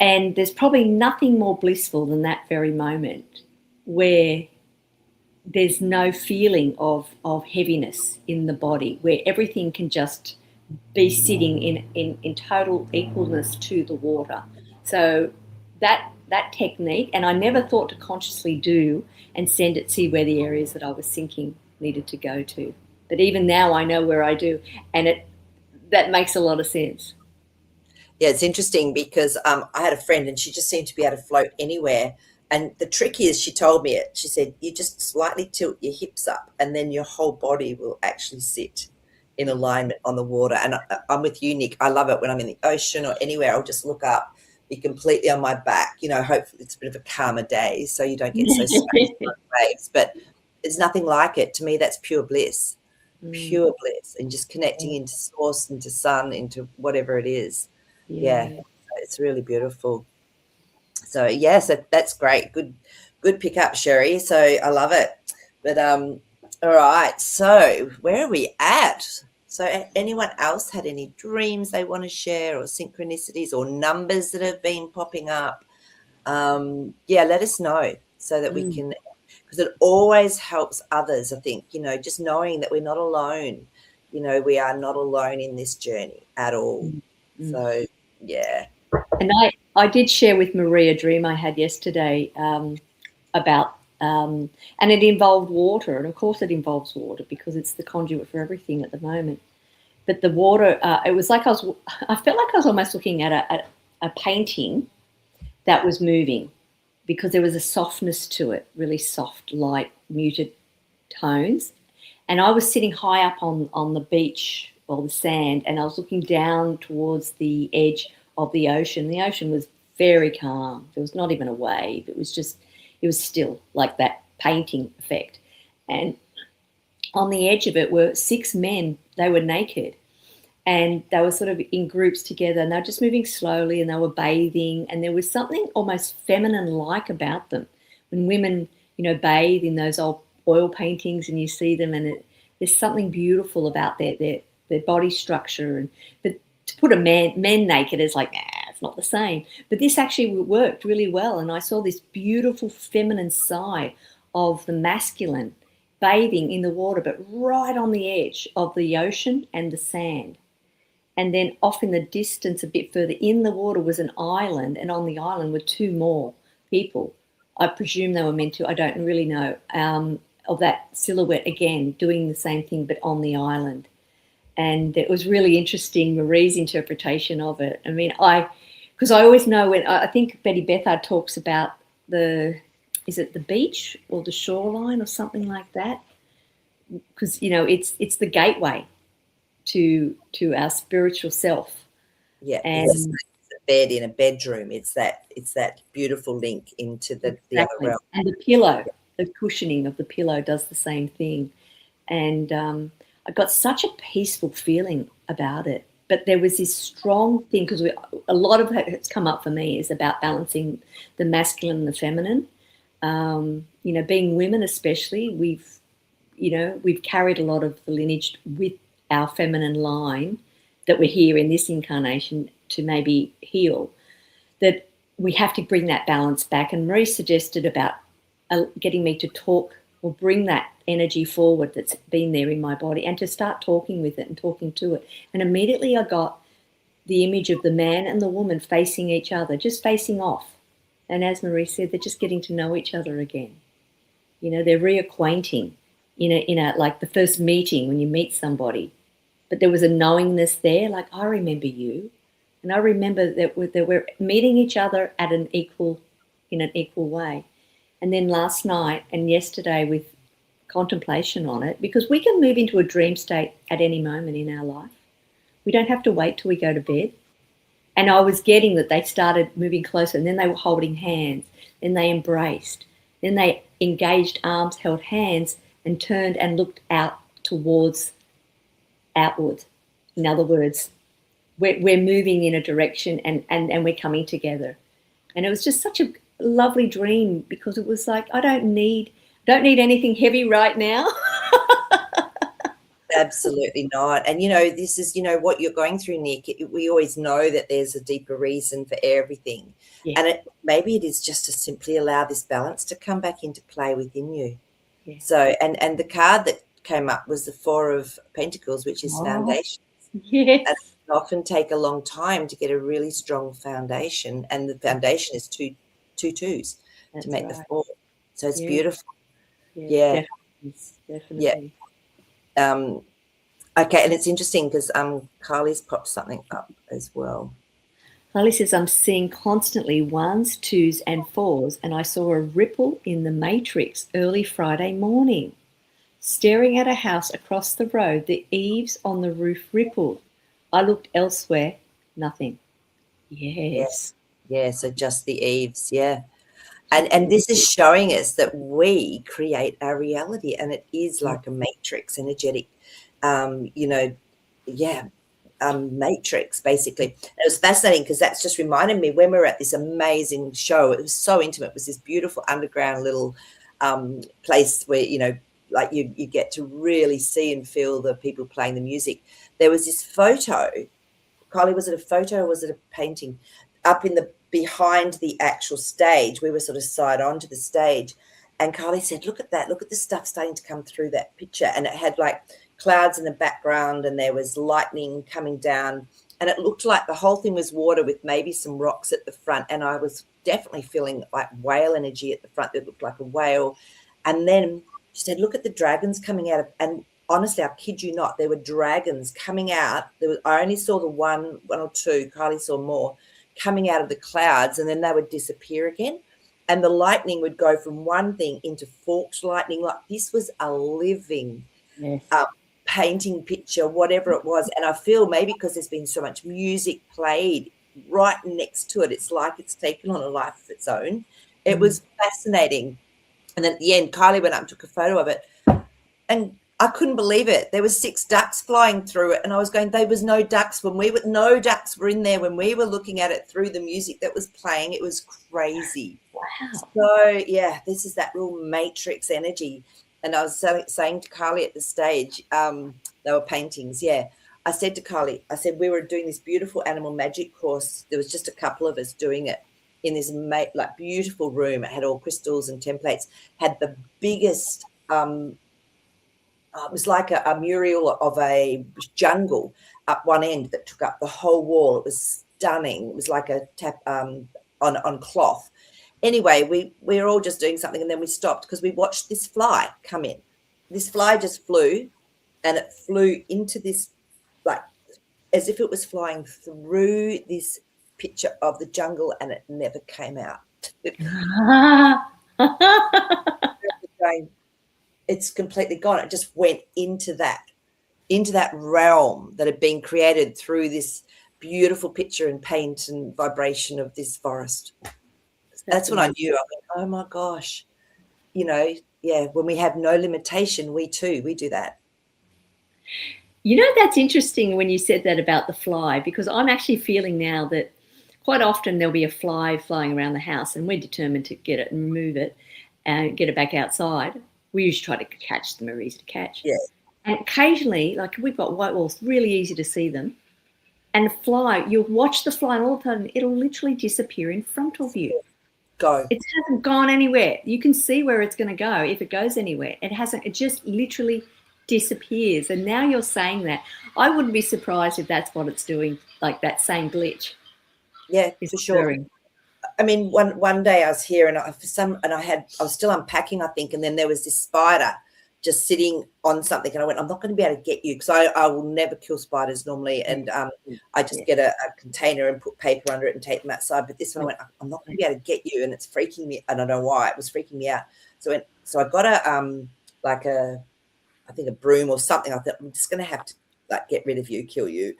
And there's probably nothing more blissful than that very moment, where there's no feeling of heaviness in the body, where everything can just be sitting in total equalness to the water. So that technique, and I never thought to consciously do and send it, see where the areas that I was sinking needed to go to. But even now I know where I do, and that makes a lot of sense. Yeah, it's interesting, because I had a friend, and she just seemed to be able to float anywhere. And the trick is, she told me it. She said, you just slightly tilt your hips up, and then your whole body will actually sit in alignment on the water. And I'm with you, Nick. I love it when I'm in the ocean or anywhere. I'll just look up, be completely on my back. You know, hopefully it's a bit of a calmer day, so you don't get so smashed by waves. But there's nothing like it. To me, that's pure bliss, Mm. pure bliss, and just connecting into source, into sun, into whatever it is. Yeah, Yeah. it's really beautiful. So yes, that's great. Good pick up, Sherry. So I love it. But all right. So where are we at? So anyone else had any dreams they want to share, or synchronicities, or numbers that have been popping up? Yeah, let us know so that we Mm. can, because it always helps others. I think, just knowing that we're not alone. We are not alone in this journey at all. Mm. Mm. So yeah. And I did share with Marie a dream I had yesterday about, and it involved water. And of course, it involves water because it's the conduit for everything at the moment. But the water, it was like I felt like I was almost looking at a painting that was moving because there was a softness to it, really soft, light, muted tones. And I was sitting high up on the beach or the sand, and I was looking down towards the edge of the ocean. The ocean was very calm. There was not even a wave. It was still like that painting effect. And on the edge of it were 6 men. They were naked, and they were sort of in groups together, and they were just moving slowly, and they were bathing, and there was something almost feminine like about them. When women, bathe in those old oil paintings, and you see them, and there's something beautiful about their body structure. But to put men naked is like, it's not the same. But this actually worked really well, and I saw this beautiful feminine side of the masculine bathing in the water, but right on the edge of the ocean and the sand. And then off in the distance, a bit further in the water, was an island, and on the island were 2 more people. I presume they were meant to, I don't really know, of that silhouette again, doing the same thing, but on the island. And it was really interesting, Marie's interpretation of it. I mean, because I always know when, I think Betty Bethard talks about is it the beach or the shoreline or something like that? Because, it's the gateway to our spiritual self. Yeah, it's And a bed in a bedroom. It's that beautiful link into the other exactly, realm. and the pillow, the cushioning of the pillow does the same thing. And I got such a peaceful feeling about it. But there was this strong thing, because a lot of it that's come up for me is about balancing the masculine and the feminine. Being women especially, we've carried a lot of the lineage with our feminine line that we're here in this incarnation to maybe heal, that we have to bring that balance back. And Marie suggested about getting me to talk or bring that energy forward that's been there in my body, and to start talking with it and talking to it. And immediately I got the image of the man and the woman facing each other, just facing off. And as Marie said, they're just getting to know each other again. They're reacquainting in a like the first meeting when you meet somebody. But there was a knowingness there, like, I remember you. And I remember that we're meeting each other in an equal way. And then last night and yesterday with contemplation on it, because we can move into a dream state at any moment in our life. We don't have to wait till we go to bed. And I was getting that they started moving closer, and then they were holding hands, then they embraced, then they engaged arms, held hands, and turned and looked outward. In other words, we're moving in a direction, and we're coming together. And it was just such a lovely dream, because it was like, I don't need anything heavy right now. Absolutely not. And this is what you're going through, Nick. We always know that there's a deeper reason for everything. Yeah. And maybe it is just to simply allow this balance to come back into play within you. Yeah. So and the card that came up was the Four of Pentacles, which is foundation. Yes. And it can often take a long time to get a really strong foundation, and the foundation is two twos. That's to make right. the four. So it's Yeah. beautiful. Yeah. Definitely. Yeah. Okay, and it's interesting because Carly's popped something up as well. Carly says, I'm seeing constantly 1s, 2s, and 4s, and I saw a ripple in the matrix early Friday morning. Staring at a house across the road, the eaves on the roof rippled. I looked elsewhere, nothing. Yes. Yeah, so just the eaves, yeah. And this is showing us that we create our reality, and it is like a matrix, energetic, you know, yeah, matrix basically. And it was fascinating because that's just reminded me when we were at this amazing show. It was so intimate. It was this beautiful underground little place where, you know, like you get to really see and feel the people playing the music. There was this photo. Kylie, was it a photo or was it a painting? Up in the behind the actual stage, we were sort of side on to the stage, and Kylie said, "Look at that! Look at the stuff starting to come through that picture." And it had like clouds in the background, and there was lightning coming down, and it looked like the whole thing was water with maybe some rocks at the front. And I was definitely feeling like whale energy at the front that looked like a whale. And then she said, "Look at the dragons coming out of," and honestly, I kid you not, there were dragons coming out. I only saw the one or two. Kylie saw more coming out of the clouds, and then they would disappear again. And the lightning would go from one thing into forked lightning. Like this was a living painting picture, whatever it was. And I feel maybe because there's been so much music played right next to it, it's like it's taken on a life of its own. It was fascinating. And then at the end, Kylie went up and took a photo of it. And I couldn't believe it. There was 6 ducks flying through it, and I was going, there was no ducks no ducks were in there when we were looking at it through the music that was playing. It was crazy. Wow. So yeah, this is that real matrix energy. And I was saying to Kylie at the stage, they were paintings. Yeah, I said to Kylie, I said we were doing this beautiful animal magic course. There was just a couple of us doing it in this like beautiful room. It had all crystals and templates. Had the biggest. It was like a mural of a jungle up one end that took up the whole wall. It was stunning. It was like a tap on cloth. Anyway, we were all just doing something, and then we stopped because we watched this fly come in. This fly just flew, and it flew into this, like as if it was flying through this picture of the jungle, and it never came out. It's completely gone. It just went into that realm that had been created through this beautiful picture and paint and vibration of this forest. That's when I knew. I went, oh my gosh, you know, yeah, when we have no limitation, we do that. You know, that's interesting when you said that about the fly, because I'm actually feeling now that quite often there'll be a fly flying around the house, and we're determined to get it and remove it and get it back outside. We usually try to catch them, are easy to catch. Yeah. And occasionally, like we've got white walls, really easy to see them. And a fly, you'll watch the fly, and all of a sudden it'll literally disappear in front of you. Go. It hasn't gone anywhere. You can see where it's going to go if it goes anywhere. It hasn't. It just literally disappears. And now you're saying that. I wouldn't be surprised if that's what it's doing, like that same glitch. Yeah, for sure. I mean, one day I was here, and I was still unpacking, I think, and then there was this spider just sitting on something, and I went, I'm not going to be able to get you, because I will never kill spiders normally, and I just get a container and put paper under it and take them outside. But this one I went, I'm not going to be able to get you, and it's freaking me. I don't know why it was freaking me out. So I got I think a broom or something. I thought, I'm just going to have to like get rid of you, kill you.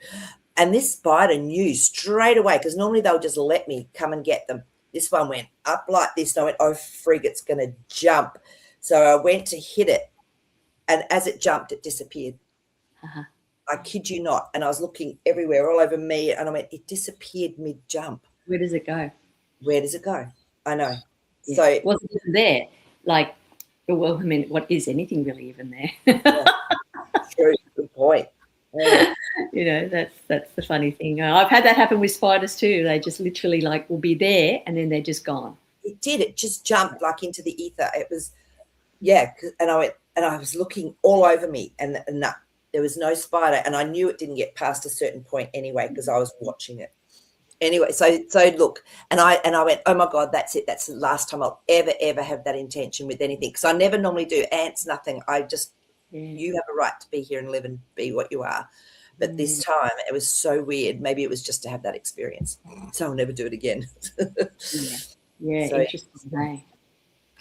And this spider knew straight away, because normally they'll just let me come and get them. This one went up like this, and I went, oh, frig, it's going to jump. So I went to hit it, and as it jumped, it disappeared. Uh-huh. I kid you not. And I was looking everywhere, all over me, and I went, it disappeared mid-jump. Where does it go? Where does it go? I know. Yeah. So it wasn't even there. Like, well, I mean, what is anything really even there? Yeah. True, good point. Yeah. You know, that's the funny thing. I've had that happen with spiders too. They just literally like will be there, and then they're just gone. It did. It just jumped like into the ether. It was, yeah. And I went, and I was looking all over me, and no, there was no spider. And I knew it didn't get past a certain point anyway, because I was watching it. Anyway, so look, and I went, oh my God, that's it. That's the last time I'll ever have that intention with anything, because I never normally do ants, nothing. I just, you have a right to be here and live and be what you are. But this time it was so weird. Maybe it was just to have that experience. So I'll never do it again. Yeah, so, interesting.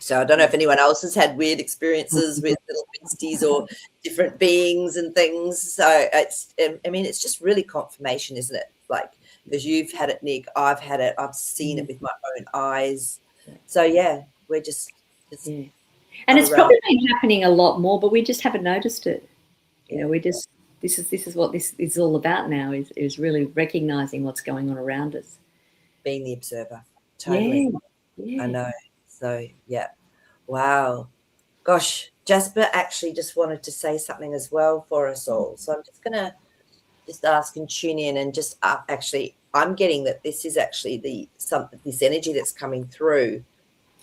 So I don't know if anyone else has had weird experiences with little beasties or different beings and things. So it's just really confirmation, isn't it? Like, because you've had it, Nick, I've had it, I've seen it with my own eyes. So yeah, we're just yeah. And it's around. probably been happening a lot more, but we just haven't noticed it. You Yeah. know, we just this is what this is all about now, is really recognizing what's going on around us. Being the observer. Yeah, Totally. I yeah. know. So yeah. Wow. Gosh, Jasper actually just wanted to say something as well for us all. So I'm just gonna just ask and tune in and just actually, I'm getting that this is actually this energy that's coming through,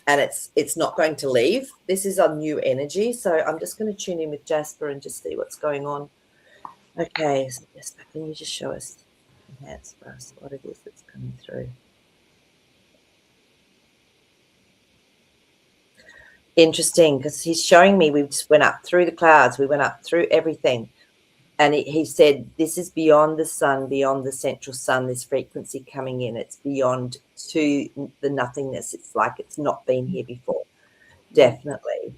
and it's not going to leave. This is a new energy. So I'm just going to tune in with Jasper and just see what's going on. Okay, so Jasper, can you just show us, enhance for us what it is that's coming through? Interesting, because he's showing me we just went up through the clouds, we went up through everything. And he said, this is beyond the sun, beyond the central sun, this frequency coming in. It's beyond to the nothingness. It's like it's not been here before. Definitely.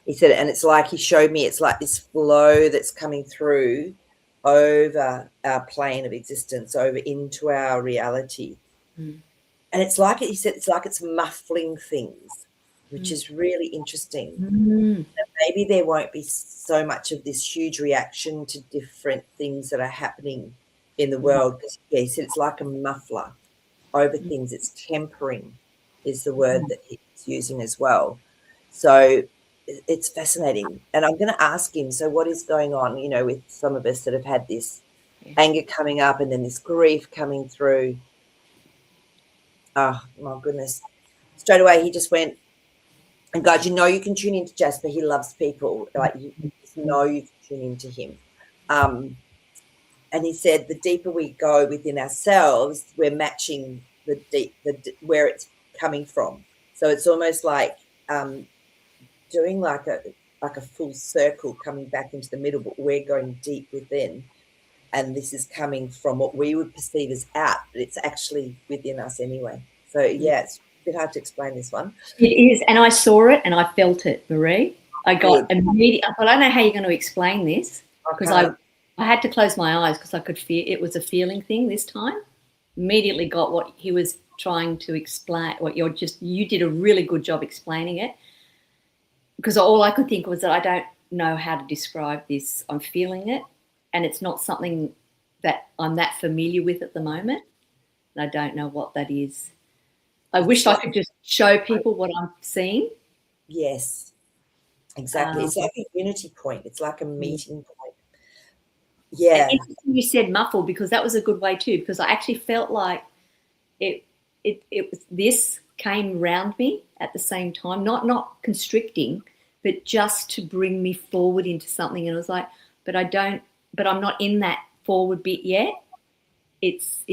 He said, and it's like he showed me, it's like this flow that's coming through over our plane of existence, over into our reality. And it's like, he said, it's like it's muffling things, which is really interesting. Maybe there won't be so much of this huge reaction to different things that are happening in the world. Yeah, he said it's like a muffler over things. It's tempering is the word that he's using as well. So it's fascinating. And I'm going to ask him, so what is going on, you know, with some of us that have had this anger coming up and then this grief coming through. Oh, my goodness. Straight away, he just went, and guys, you know you can tune into Jasper. He loves people. Like, you just know you can tune into him. And he said the deeper we go within ourselves, we're matching where it's coming from. So it's almost like doing like a full circle coming back into the middle, but we're going deep within. And this is coming from what we would perceive as out, but it's actually within us anyway. So yeah, it's a bit hard to explain this one. It is, and I saw it and I felt it, Marie. I got immediate. I don't know how you're going to explain this, because I had to close my eyes because I could feel it was a feeling thing this time. Immediately got what he was trying to explain. You did a really good job explaining it, because all I could think was that I don't know how to describe this. I'm feeling it, and it's not something that I'm that familiar with at the moment. And I don't know what that is. I wish I could just show people what I'm seeing. Yes, exactly. It's like a unity point. It's like a meeting point. Yeah. And you said muffle, because that was a good way too, because I actually felt like it was, this came round me at the same time, not constricting, but just to bring me forward into something. And I was like, but I'm not in that forward bit yet. It's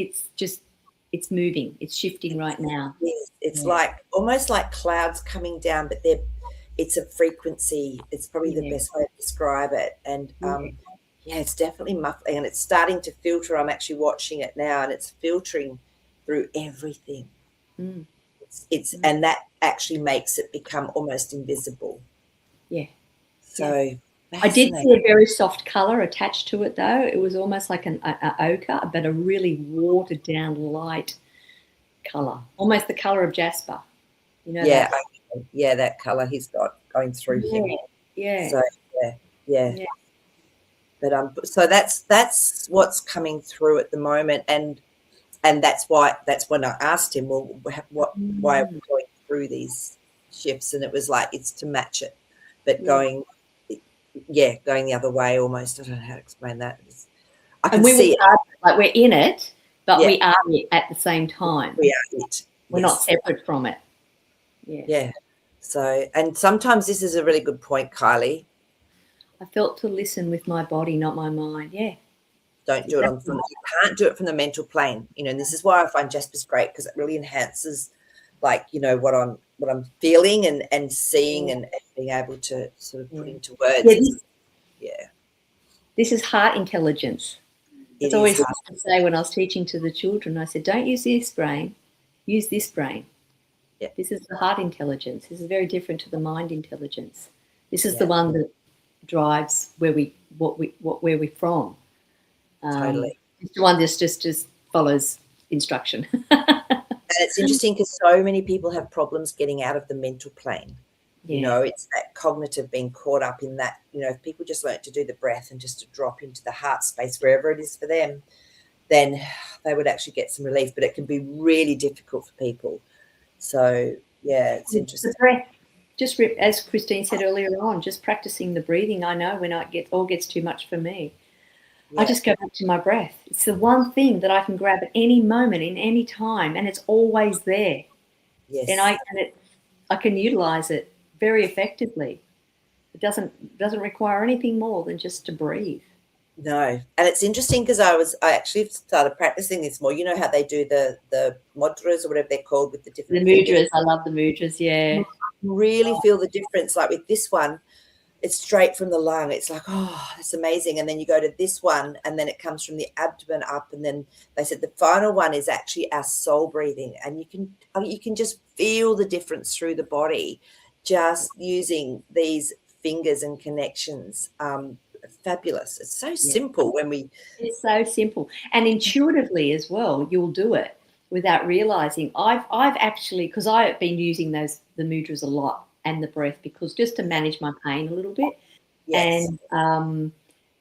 moving. It's shifting right now. It's like almost like clouds coming down, but it's a frequency. It's probably the best way to describe it. And it's definitely muffling, and it's starting to filter. I'm actually watching it now, and it's filtering through everything. And that actually makes it become almost invisible. Yeah. So I did see a very soft color attached to it, though. It was almost like an ochre, but a really watered down light color, almost the color of jasper. You know? Yeah, that color he's got going through him. Yeah. So yeah. But so that's what's coming through at the moment, and that's when I asked him, well, why are we going through these shifts? And it was like, it's to match it, but going the other way almost. I don't know how to explain that. I can see it. Like we're in it, but we are it at the same time. We are it. We're not separate from it. Yeah. So, and sometimes this is a really good point, Kylie. I felt to listen with my body, not my mind. Yeah. Don't do it you can't do it from the mental plane, you know, and this is why I find Jasper's great, because it really enhances, like, you know, what I'm feeling and seeing and being able to sort of put into words. This is heart intelligence. It's always hard to say when I was teaching to the children. I said, don't use this brain, use this brain. Yeah. This is the heart intelligence. This is very different to the mind intelligence. This is the one that drives where we're from. Totally. It's the one that just follows instruction. it's interesting because so many people have problems getting out of the mental plane. You Yeah. know, it's that cognitive being caught up in that. You know, if people just learn to do the breath and just to drop into the heart space, wherever it is for them, then they would actually get some relief. But it can be really difficult for people. So, yeah, it's The interesting. breath, just as Christine said earlier on, just practicing the breathing. I know when all gets too much for me, I Yeah. just go back to my breath. It's the one thing that I can grab at any moment, in any time, and it's always there. And Yes. I can utilize it very effectively. It doesn't require anything more than just to breathe. No. And it's interesting because I actually started practicing this more. You know how they do the mudras or whatever they're called with the The different fingers? mudras, I love the mudras. Yeah, Really feel the difference. Like with this one, it's straight from the lung. It's like, oh, that's amazing. And then you go to this one, and then it comes from the abdomen up. And then they said the final one is actually our soul breathing. And you can just feel the difference through the body just using these fingers and connections. Fabulous. It's so yeah. simple when we. It's so simple and intuitively as well. You'll do it without realizing. I've actually, because I've been using the mudras a lot and the breath, because just to manage my pain a little bit. Yes. And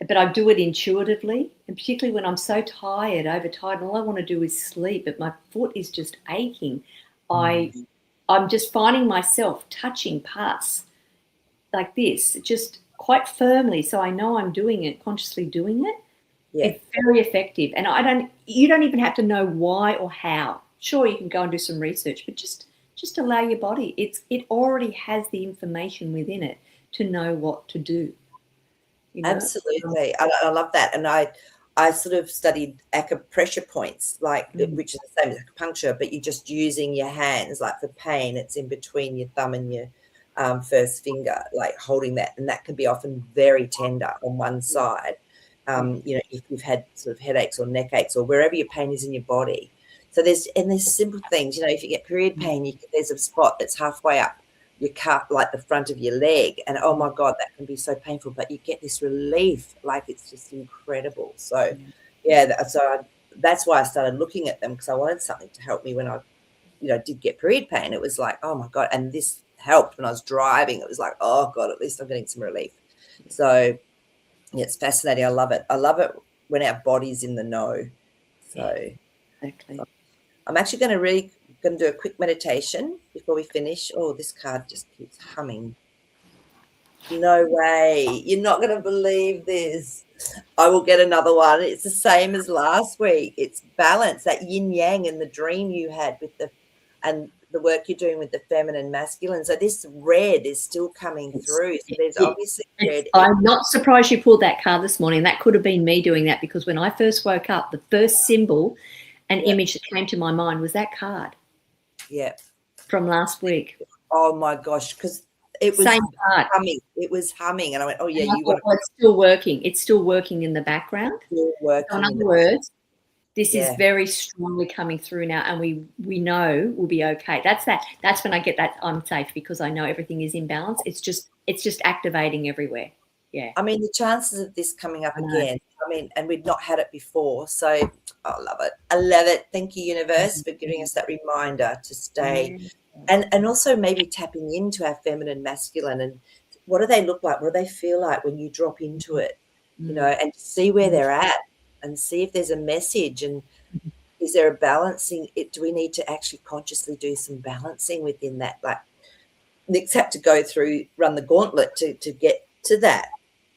but I do it intuitively, and particularly when I'm so tired, overtired, and all I want to do is sleep, but my foot is just aching. I'm just finding myself touching parts like this, just quite firmly, so I know I'm doing it, consciously doing it. Yeah. It's very effective, and you don't even have to know why or how. Sure, you can go and do some research, but just allow your body. It already has the information within it to know what to do. You know, Absolutely. I love that. And I sort of studied acupressure points, like Mm. which is the same as acupuncture, but you're just using your hands. Like for pain, it's in between your thumb and your first finger, like holding that, and that can be often very tender on one side. You know, if you've had sort of headaches or neck aches or wherever your pain is in your body. So there's simple things. You know, if you get period pain, there's a spot that's halfway up your calf, like the front of your leg, and oh my god, that can be so painful, but you get this relief, like it's just incredible. So yeah, that's why I started looking at them, because I wanted something to help me when I, you know, did get period pain. It was like, oh my god, and this helped when I was driving. It was like, oh god, at least I'm getting some relief. So yeah, it's fascinating. I love it when our body's in the know. So Exactly. I'm actually going to do a quick meditation before we finish. Oh, this card just keeps humming. No way. You're not going to believe this. I will get another one. It's the same as last week. It's balance, that yin yang and the dream you had and the work you're doing with the feminine masculine. So this red is still coming through. So there's obviously red. I'm not surprised you pulled that card this morning. That could have been me doing that, because when I first woke up, the first symbol and image that came to my mind was that card. Yeah. From last week. Oh my gosh, because it was Same card. humming. It was humming, and I went, "Oh yeah, you got it's still working. It's still working in the background. to work." So in other words, this is very strongly coming through now, and we know we'll be okay. That's when I get that I'm safe, because I know everything is in balance. It's just activating everywhere. Yeah. I mean, the chances of this coming up again, I mean, and we'd not had it before, so I love it. I love it. Thank you, universe, for giving us that reminder to stay, and also maybe tapping into our feminine, masculine, and what do they look like? What do they feel like when you drop into it? You know, and see where they're at, and see if there's a message, and is there a balancing? Do we need to actually consciously do some balancing within that? Like Nick's had to run the gauntlet to get to that.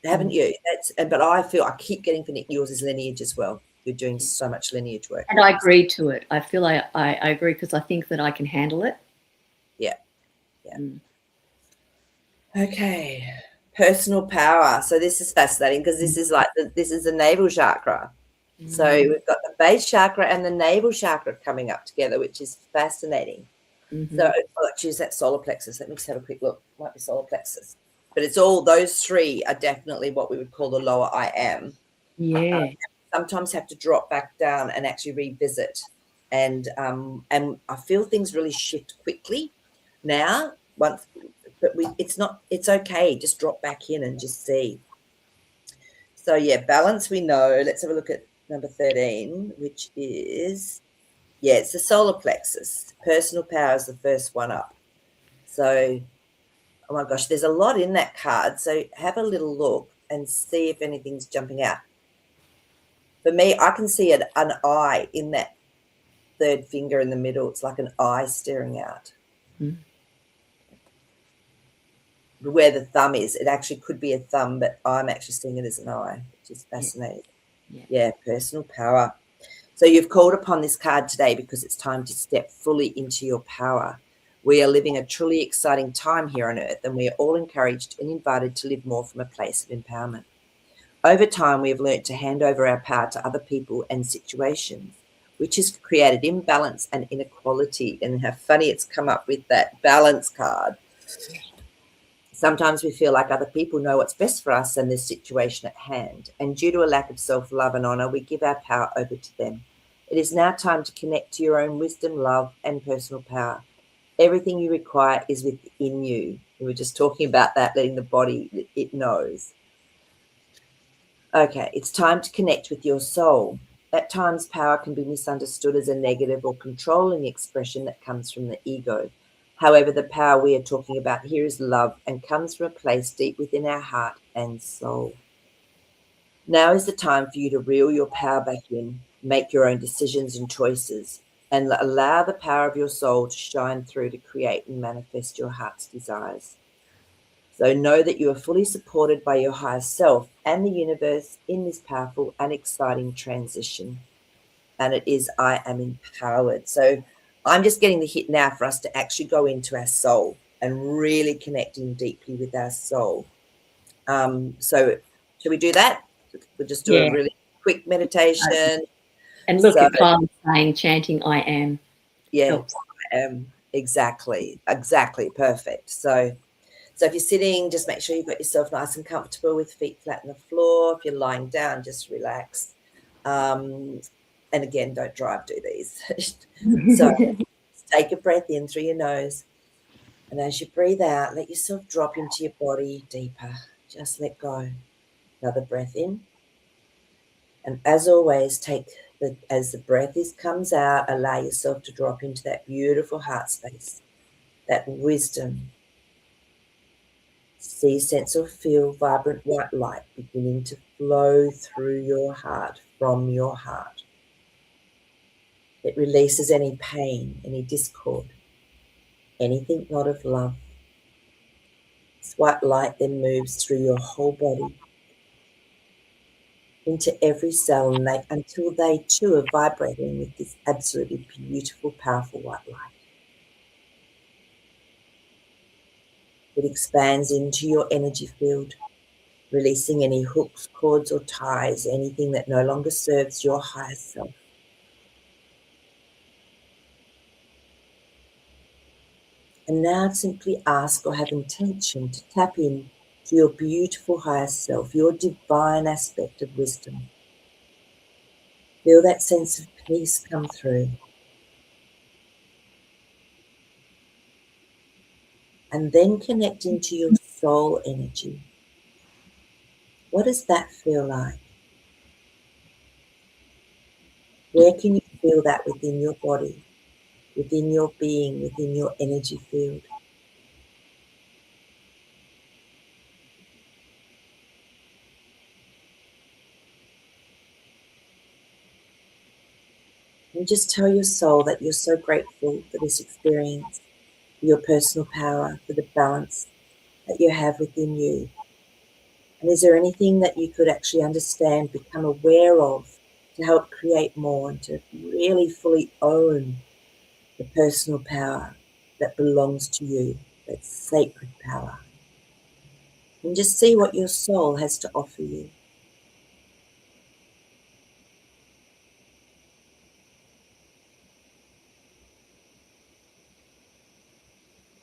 Haven't you? But I feel I keep getting for Nick, yours is lineage as well. You're doing so much lineage work. And I agreed to it. I feel I agree, because I think that I can handle it. Yeah. Yeah. Okay. Personal power. So this is fascinating, because this is like this is the navel chakra. So we've got the base chakra and the navel chakra coming up together, which is fascinating. So I'll choose that solar plexus. Let me just have a quick look. Might be solar plexus. But it's all, those three are definitely what we would call the lower I am. Yeah. Sometimes have to drop back down and actually revisit. And I feel things really shift quickly now. It's okay. Just drop back in and just see. So yeah, balance we know. Let's have a look at number 13, which is Yeah, it's the solar plexus. Personal power is the first one up. So, oh my gosh, there's a lot in that card. So have a little look and see if anything's jumping out. For me, I can see an eye in that third finger in the middle. It's like an eye staring out. Mm. Where the thumb is, it actually could be a thumb, but I'm actually seeing it as an eye, which is fascinating. Yeah, personal power. So you've called upon this card today because it's time to step fully into your power. We are living a truly exciting time here on earth, and we are all encouraged and invited to live more from a place of empowerment. Over time, we have learnt to hand over our power to other people and situations, which has created imbalance and inequality. And how funny it's come up with that balance card. Sometimes we feel like other people know what's best for us and the situation at hand, and due to a lack of self-love and honour, we give our power over to them. It is now time to connect to your own wisdom, love, and personal power. Everything you require is within you. We were just talking about that, letting the body, it knows. Okay, it's time to connect with your soul. At times, power can be misunderstood as a negative or controlling expression that comes from the ego. However, the power we are talking about here is love and comes from a place deep within our heart and soul. Now is the time for you to reel your power back in, make your own decisions and choices, and allow the power of your soul to shine through to create and manifest your heart's desires. So know that you are fully supported by your higher self and the universe in this powerful and exciting transition. And it is I am empowered. So I'm just getting the hit now for us to actually go into our soul and really connecting deeply with our soul. So should we do that? We'll just do a really quick meditation. And look So, at Carl saying, chanting I am. yeah, Helps. I am exactly perfect. So if you're sitting, just make sure you've got yourself nice and comfortable with feet flat on the floor. If you're lying down, just relax. And again, don't drive, do these. So take a breath in through your nose. And as you breathe out, let yourself drop into your body deeper. Just let go. Another breath in. And as always, as the breath comes out, allow yourself to drop into that beautiful heart space, that wisdom. See, sense, or feel vibrant white light beginning to flow through your heart, from your heart. It releases any pain, any discord, anything not of love. This white light then moves through your whole body into every cell until they too are vibrating with this absolutely beautiful, powerful white light. It expands into your energy field, releasing any hooks, cords, or ties, anything that no longer serves your higher self. And now simply ask or have intention to tap in to your beautiful higher self, your divine aspect of wisdom. Feel that sense of peace come through. And then connect into your soul energy. What does that feel like? Where can you feel that within your body, within your being, within your energy field? And just tell your soul that you're so grateful for this experience, for your personal power, for the balance that you have within you. And is there anything that you could actually understand, become aware of, to help create more and to really fully own the personal power that belongs to you, that sacred power? And just see what your soul has to offer you.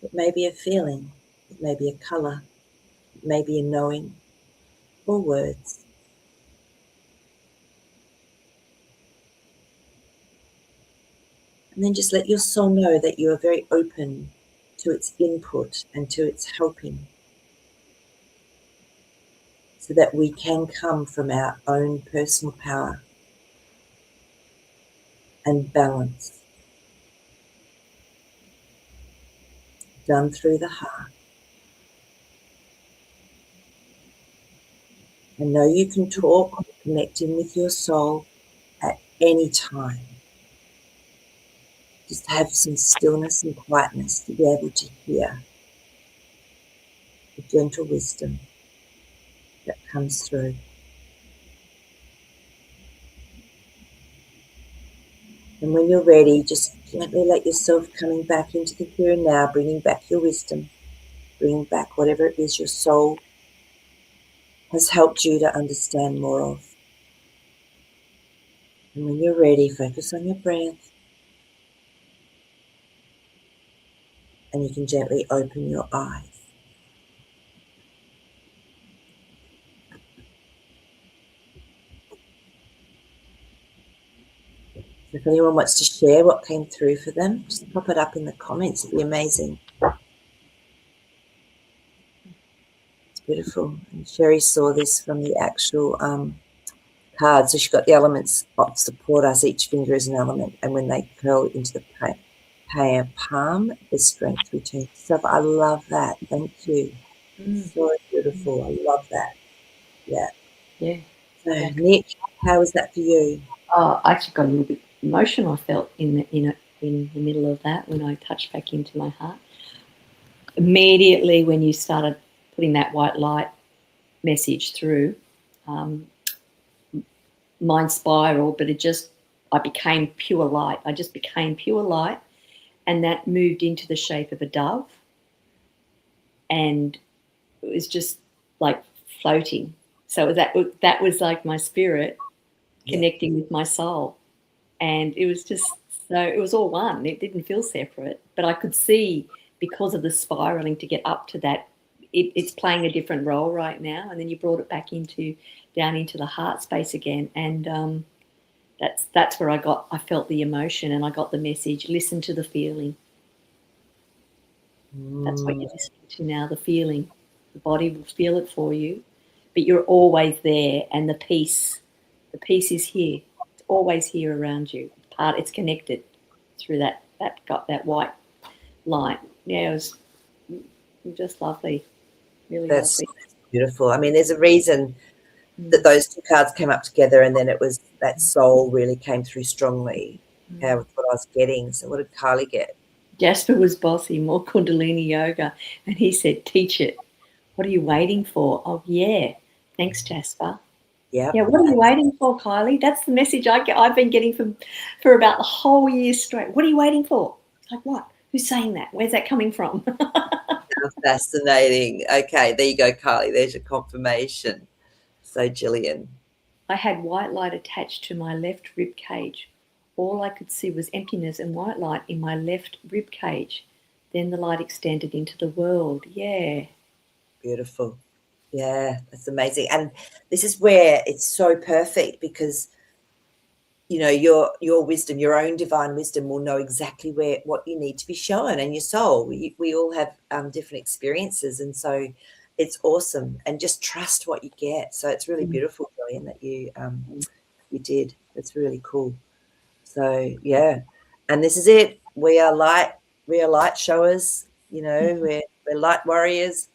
It may be a feeling, it may be a color, it may be a knowing, or words. And then just let your soul know that you are very open to its input and to its helping, so that we can come from our own personal power and balance done through the heart. And know you can talk or connect in with your soul at any time. Just have some stillness and quietness to be able to hear the gentle wisdom that comes through. And when you're ready, just gently let yourself coming back into the here and now, bringing back your wisdom, bringing back whatever it is your soul has helped you to understand more of. And when you're ready, focus on your breath. And you can gently open your eyes. If anyone wants to share what came through for them, just pop it up in the comments. It'd be amazing. It's beautiful. And Sherry saw this from the actual card. So she got the elements of support us. Each finger is an element. And when they curl into the palm, the strength returns. So I love that. Thank you. So beautiful. I love that. Yeah. Yeah. So Nick, how was that for you? Oh, I actually got a little bit emotional. I felt in the middle of that when I touched back into my heart. Immediately when you started putting that white light message through, mine spiraled, but I became pure light. I just became pure light, and that moved into the shape of a dove, and it was just like floating. So that was like my spirit connecting with my soul, and it was just it was all one. It didn't feel separate, but I could see because of the spiraling to get up to that. It's playing a different role right now, and then you brought it back down into the heart space again, and that's where I felt the emotion, and I got the message. Listen to the feeling. That's what you're listening to now. The feeling, the body will feel it for you, but you're always there, and the peace is here. It's always here around you. It's connected through that white light. Yeah, it was just lovely. Really That's lovely. Beautiful. I mean, there's a reason that those two cards came up together, and then it was that soul really came through strongly with what I was getting. So what did Carly get? Jasper was bossy, more Kundalini yoga, and he said, teach it. What are you waiting for? Oh, yeah. Thanks, Jasper. Yeah. What are you waiting for, Kylie? That's the message I've been getting for about the whole year straight. What are you waiting for? It's like, what? Who's saying that? Where's that coming from? Fascinating. Okay, there you go, Carly. There's your confirmation. So, Gillian. I had white light attached to my left rib cage. All I could see was emptiness and white light in my left rib cage. Then the light extended into the world. Yeah. Beautiful. Yeah, that's amazing. And this is where it's so perfect, because you know your wisdom, your own divine wisdom, will know exactly what you need to be shown, and your soul. We all have different experiences, and so it's awesome. And just trust what you get. So it's really beautiful, Gillian, that you did. It's really cool. So yeah, and this is it. We are light showers. You know, we're light warriors,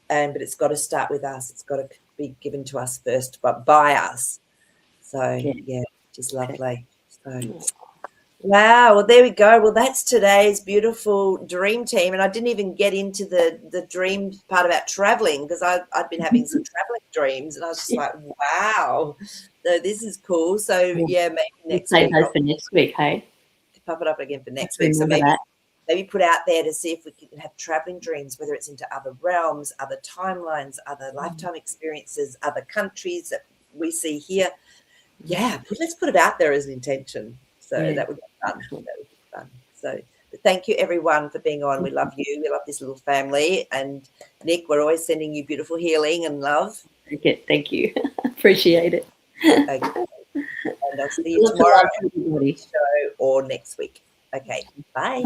but it's got to start with us. It's got to be given to us first, but by us. So yeah, just lovely. So wow. Well, there we go. Well, that's today's beautiful dream team, and I didn't even get into the dream part about traveling, because I'd been having some traveling dreams, and I was just like, wow. So this is cool. So yeah, maybe next week. Those for next week, hey? Pop it up again for next week. So maybe put out there to see if we can have traveling dreams, whether it's into other realms, other timelines, other lifetime experiences, other countries that we see here. Yeah, let's put it out there as an intention. So that would be fun. That would be fun. So but thank you, everyone, for being on. We love you. We love this little family. And Nick, we're always sending you beautiful healing and love. Okay, thank you. Appreciate it. Okay. And I'll see you tomorrow show or next week. Okay, bye.